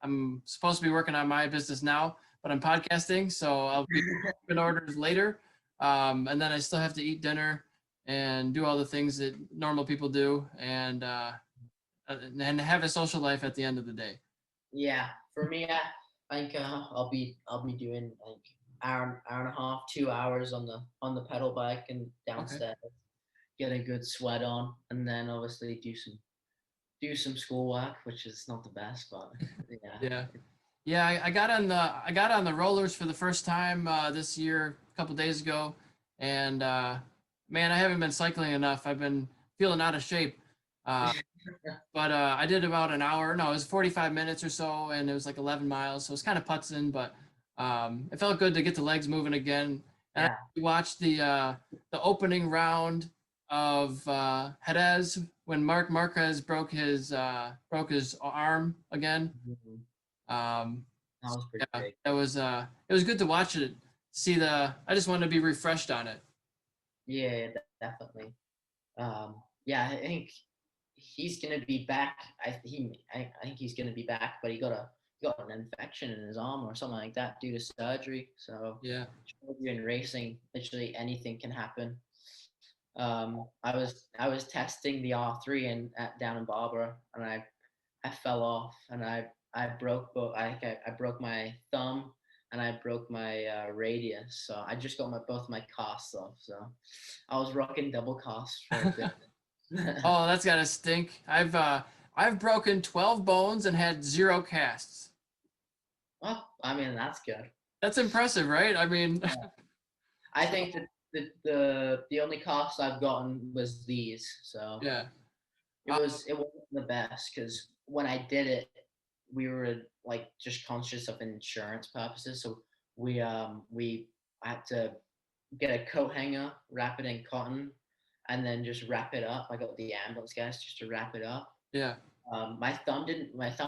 I'm supposed to be working on my business now, but I'm podcasting, so I'll be in orders later. And then I still have to eat dinner and do all the things that normal people do, and have a social life at the end of the day. Yeah, for me, I think I'll be doing like hour and a half, 2 hours on the pedal bike and downstairs, get a good sweat on, and then obviously do some schoolwork, which is not the best, but yeah. Yeah, I got on the rollers for the first time this year a couple days ago, and man, I haven't been cycling enough. I've been feeling out of shape. But I did about an hour. No, it was 45 minutes or so, and it was like 11 miles. So it was kind of putzing, but it felt good to get the legs moving again. And Yeah. I watched the opening round of Jerez when Mark Marquez broke his arm again. Mhm. Um, That was pretty yeah, big. it was good to watch it. I just wanted to be refreshed on it. Yeah, definitely. Yeah, I think he's gonna be back. I think he's gonna be back, but he got an infection in his arm or something like that due to surgery. So Yeah. in racing, literally anything can happen. I was testing the R3 down in Barbara, and I fell off, and I broke I broke my thumb, and I broke my radius. So I just got both my casts off. So I was rocking double casts for a bit. Oh, that's gotta stink. I've broken 12 bones and had 0 casts. Well, I mean, that's good. That's impressive, right? I mean, I think that the only cast I've gotten was these. So yeah. it wasn't the best, because when I did it, we were like just conscious of insurance purposes. So we had to get a coat hanger, wrap it in cotton, and then just wrap it up. I got the ambulance guys just to wrap it up. Yeah. My thumb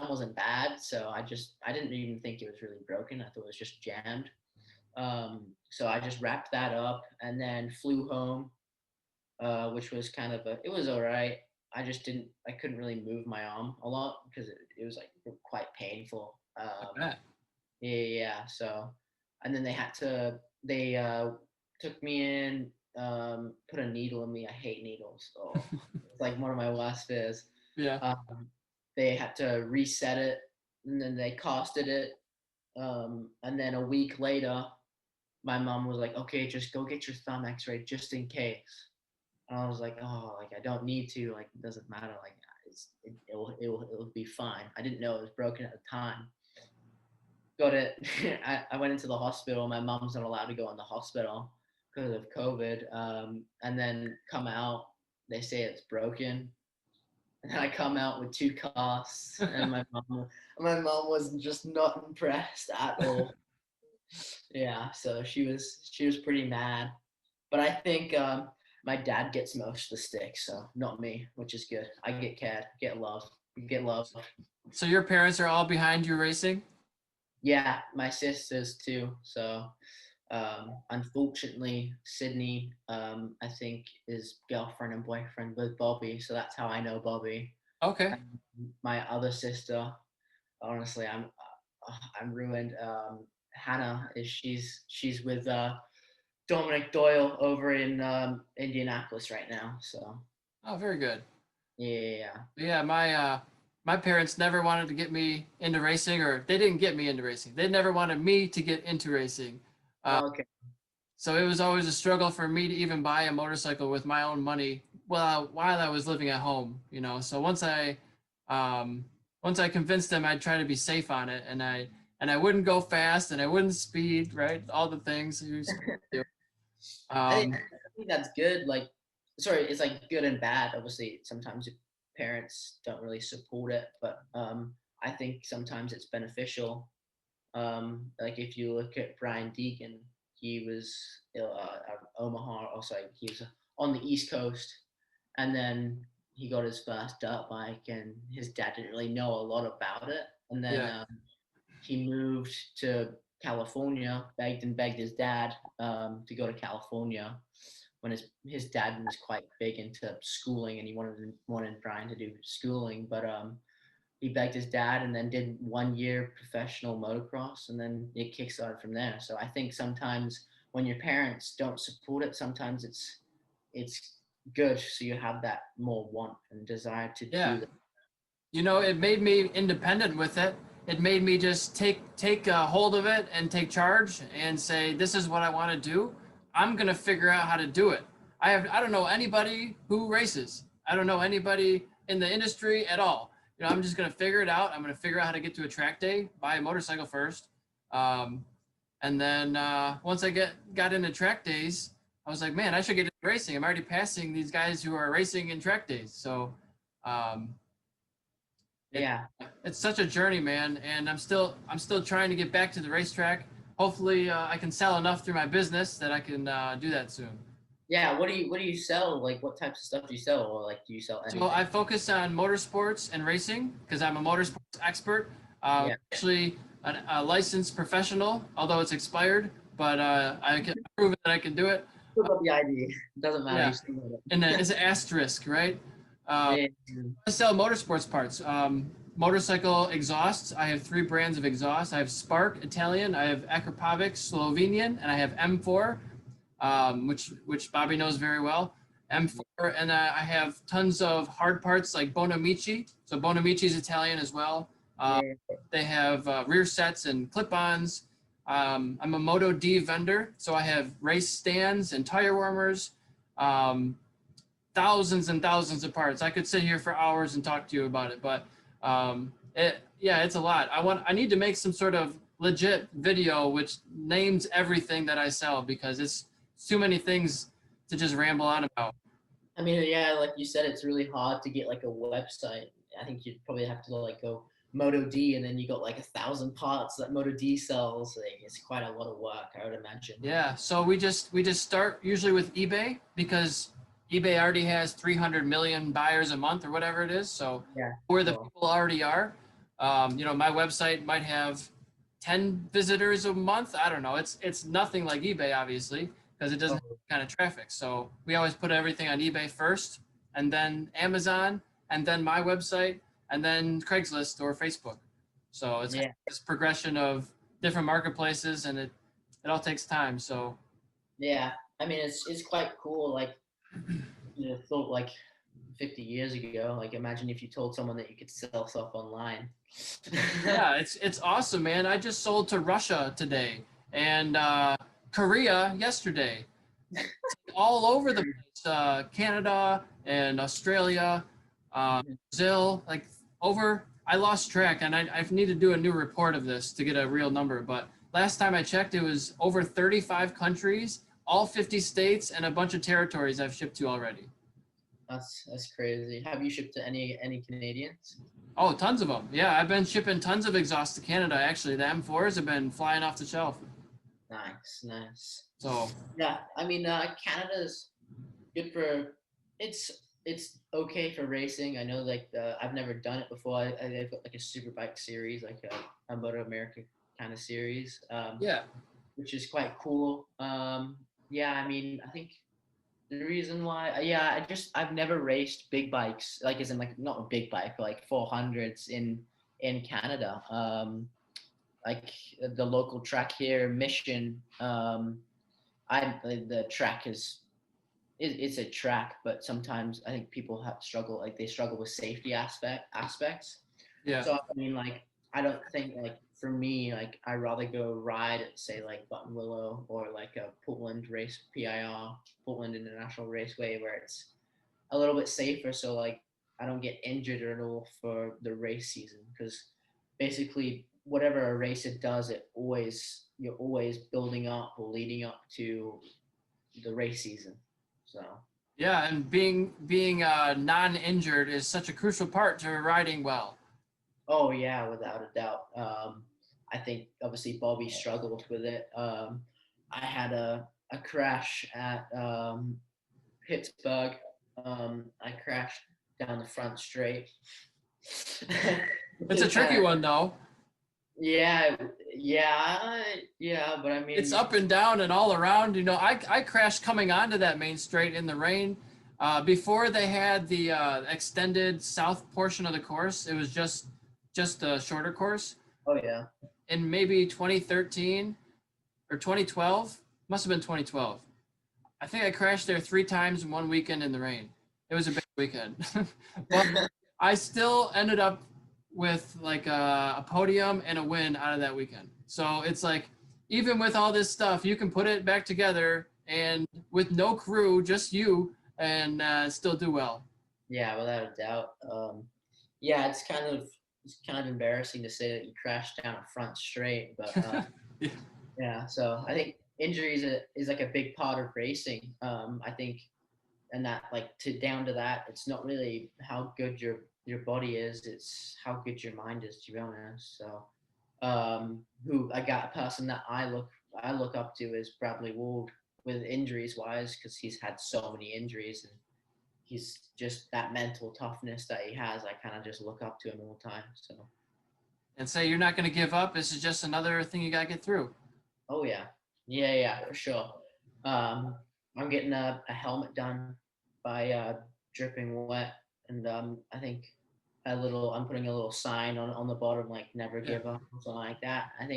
wasn't bad, so I didn't even think it was really broken. I thought it was just jammed. So I just wrapped that up and then flew home, which was it was all right. I couldn't really move my arm a lot because it was like quite painful. I bet. Yeah. So, and then they took me in, put a needle in me. I hate needles. Oh, it's like one of my worst fears. Yeah. They had to reset it, and then they casted it. And then a week later, my mom was like, "Okay, just go get your thumb X-ray just in case." And I was like, "Oh, like I don't need to. Like it doesn't matter. Like it'll be fine." I didn't know it was broken at the time. Got it. I went into the hospital. My mom's not allowed to go in the hospital because of COVID. And then come out, they say it's broken. And I come out with 2 casts, and my mom was just not impressed at all. Yeah, so she was pretty mad. But I think my dad gets most of the stick, so not me, which is good. I get cared, get love, get love. So your parents are all behind you racing? Yeah, my sisters too. So unfortunately, Sydney, I think, is girlfriend and boyfriend with Bobby. So that's how I know Bobby. Okay. My other sister, honestly, I'm ruined. Hannah she's with Dominic Doyle over in Indianapolis right now. So Oh, very good. yeah, Yeah, my parents never wanted to get me into racing, or they didn't get me into racing. They never wanted me to get into racing. okay, So it was always a struggle for me to even buy a motorcycle with my own money while I was living at home, you know. So once I convinced them I'd try to be safe on it, and I wouldn't go fast and I wouldn't speed, right? All the things you're supposed to do. I think that's good. Like, sorry, it's like good and bad. Obviously, sometimes parents don't really support it, but I think sometimes it's beneficial. Like if you look at Brian Deegan, he was Omaha, or sorry, he was on the East Coast, and then he got his first dirt bike, and his dad didn't really know a lot about it, and then Yeah. he moved to California, begged and begged his dad to go to California when his dad was quite big into schooling, and he wanted Brian to do schooling, but he begged his dad and then did 1 year professional motocross, and then it kickstarted from there. So I think sometimes when your parents don't support it, sometimes it's good, so you have that more want and desire to Yeah. do that. It made me independent with it. It made me just take hold of it and take charge and say, this is what I want to do. I'm gonna figure out how to do it. I don't know anybody who races. I don't know anybody in the industry at all. I'm just gonna figure it out. I'm gonna figure out how to get to a track day, buy a motorcycle first, and then once I got into track days, I was like, man, I should get into racing. I'm already passing these guys who are racing in track days. So. Yeah. It's such a journey, man, and I'm still trying to get back to the racetrack. Hopefully, I can sell enough through my business that I can do that soon. Yeah. What do you sell? Like, what types of stuff do you sell, or like, do you sell anything? So I focus on motorsports and racing because I'm a motorsports expert. Yeah. Actually, a licensed professional, although it's expired, but I can prove that I can do it. Put up the ID. It doesn't matter. Yeah. You still have it. And it's an asterisk, right? Yeah. I sell motorsports parts. Motorcycle exhausts. I have 3 brands of exhaust. I have Spark Italian, I have Akrapovic Slovenian, and I have M4, which Bobby knows very well. M4, and I have tons of hard parts like Bonamici. So Bonamici is Italian as well. They have rear sets and clip-ons. I'm a Moto D vendor, so I have race stands and tire warmers. Thousands and thousands of parts. I could sit here for hours and talk to you about it, but it's a lot. I need to make some sort of legit video which names everything that I sell, because it's too many things to just ramble on about. I mean, yeah, like you said, it's really hard to get like a website. I think you'd probably have to like go Moto D, and then you got like 1,000 parts that Moto D sells. Like, it's quite a lot of work, I would imagine. Yeah, so we just start usually with eBay, because eBay already has 300 million buyers a month or whatever it is. So Yeah. where the people already are, my website might have 10 visitors a month. I don't know. It's nothing like eBay, obviously, because it doesn't have that kind of traffic. So we always put everything on eBay first, and then Amazon, and then my website, and then Craigslist or Facebook. So it's this progression of different marketplaces, and it all takes time. So yeah, I mean, it's quite cool. Like, thought like 50 years ago, like imagine if you told someone that you could sell stuff online. Yeah, it's awesome, man. I just sold to Russia today and Korea yesterday. All over the place, Canada and Australia, Brazil, like I lost track, and I need to do a new report of this to get a real number. But last time I checked, it was over 35 countries, all 50 states, and a bunch of territories I've shipped to already. That's crazy. Have you shipped to any Canadians? Oh, tons of them. Yeah, I've been shipping tons of exhaust to Canada, actually. The M4s have been flying off the shelf. Nice. So yeah, I mean, Canada's good for it's okay for racing. I know, like, I've never done it before. I've got like a super bike series, like a Moto America kind of series. Which is quite cool. Yeah, I mean, I think the reason why, I've never raced big bikes, like, as in, like, not a big bike, but like 400s in Canada. Like the local track here, Mission. The track it's a track, but sometimes I think people struggle with safety aspects. yeah. So I mean, like, I don't think, like, for me, like, I'd rather go ride at, say, like Button Willow or like a Portland Portland International Raceway, where it's a little bit safer, so like I don't get injured at all for the race season, because basically whatever a racer does, you're always building up or leading up to the race season. So yeah, and being non-injured is such a crucial part to riding well. oh yeah, without a doubt. I think obviously Bobby struggled with it. I had a crash at Pittsburgh. I crashed down the front straight. It's a tricky one, though. Yeah, but I mean, It's up and down and all around. I crashed coming onto that main straight in the rain. Before they had the extended south portion of the course, it was just just the shorter course. Oh yeah. In maybe 2013 or 2012, must have been 2012. I think I crashed there 3 times in one weekend in the rain. It was a big weekend. But I still ended up with like a podium and a win out of that weekend. So it's like, even with all this stuff, you can put it back together and with no crew, just you, and still do well. Yeah, without a doubt. Yeah, it's kind of embarrassing to say that you crashed down a front straight, but Yeah. yeah. So I think injuries is like a big part of racing. I think, and that like to down to that, it's not really how good your body is; it's how good your mind is. To be honest, so who I got a person that I look up to is Bradley Ward with injuries wise because he's had so many injuries and he's just that mental toughness that he has. I kind of just look up to him all the time. So. And say you're not going to give up. This is just another thing you got to get through. Oh yeah, yeah, for sure. I'm getting a helmet done by Dripping Wet, and I think I'm putting a little sign on the bottom like "Never give up" or something like that. I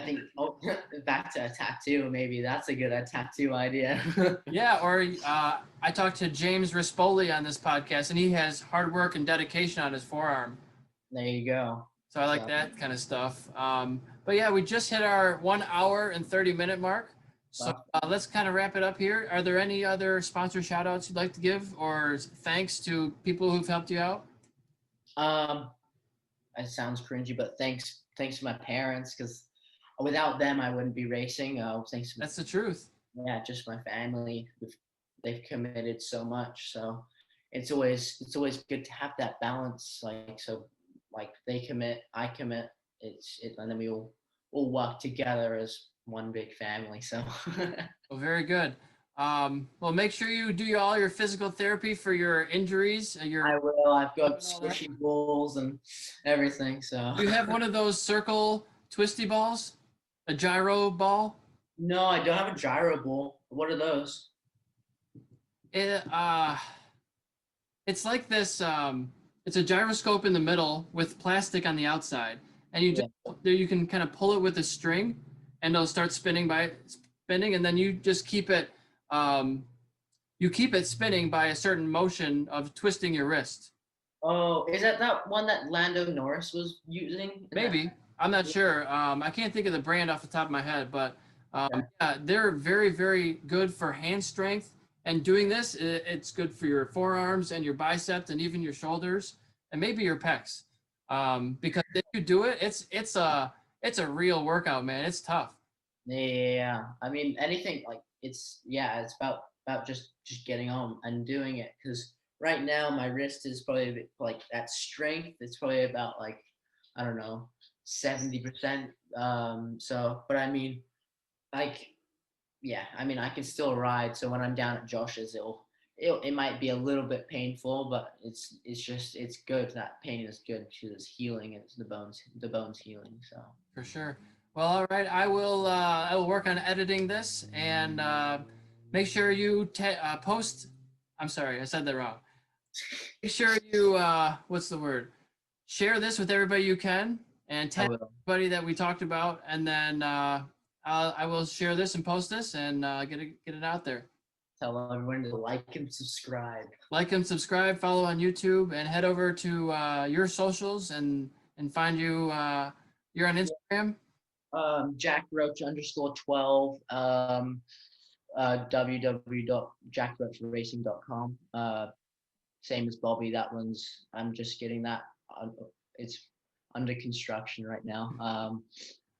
think oh, back to a tattoo. Maybe that's a good tattoo idea. Yeah, or I talked to James Rispoli on this podcast, and he has hard work and dedication on his forearm. There you go. So I like that kind of stuff. But yeah, we just hit our 1 hour and 30-minute mark. So let's kind of wrap it up here. Are there any other sponsor shout outs you'd like to give or thanks to people who've helped you out? It sounds cringy, but thanks to my parents because without them I wouldn't be racing. Thanks to That's the truth. Yeah, just my family. They've committed so much, so it's always good to have that balance. Like they commit, I commit. And then we all work together as one big family. So. Well, very good. Well, make sure you do all your physical therapy for your injuries. I will. I've got squishy balls and everything. So. Do you have one of those circle twisty balls? A gyro ball? No, I don't have a gyro ball. What are those? It's like this. It's a gyroscope in the middle with plastic on the outside, and you can kind of pull it with a string, and it'll start spinning, and then you just keep it. You keep it spinning by a certain motion of twisting your wrist. Oh, is that one that Lando Norris was using? Maybe. I'm not sure. I can't think of the brand off the top of my head, but yeah, they're very, very good for hand strength. And doing this, it's good for your forearms and your biceps and even your shoulders and maybe your pecs. Because if you do it, it's a real workout, man. It's tough. Yeah, I mean anything like it's about just getting on and doing it because right now my wrist is probably a bit, like that strength. It's probably about like I don't know 70%. So, but I mean, like, yeah, I mean, I can still ride. So when I'm down at Josh's, it might be a little bit painful, but it's good. That pain is good because it's healing. It's the bones healing. So for sure. Well, all right. I will work on editing this and make sure you post. I'm sorry, I said that wrong. Make sure you what's the word? Share this with everybody you can and tell everybody that we talked about, and then I will share this and post this and get it out there. Tell everyone to like and subscribe. Like and subscribe, follow on YouTube, and head over to your socials and find you. You're on Instagram. Jack Roach _12. www.jackroachracing.com. Same as Bobby. That one's I'm just getting that. It's under construction right now.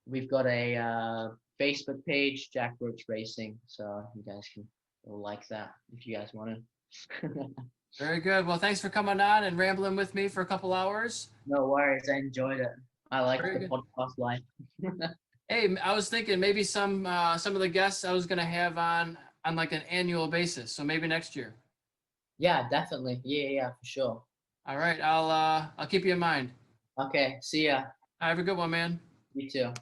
We've got a Facebook page, Jack Roach Racing, so you guys can like that if you guys want to. Very good. Well, thanks for coming on and rambling with me for a couple hours. No worries. I enjoyed it. I like the podcast life. Hey, I was thinking maybe some of the guests I was gonna have on like an annual basis. So maybe next year. Yeah, definitely. Yeah, for sure. All right, I'll keep you in mind. Okay. See ya. Have a good one, man. You too.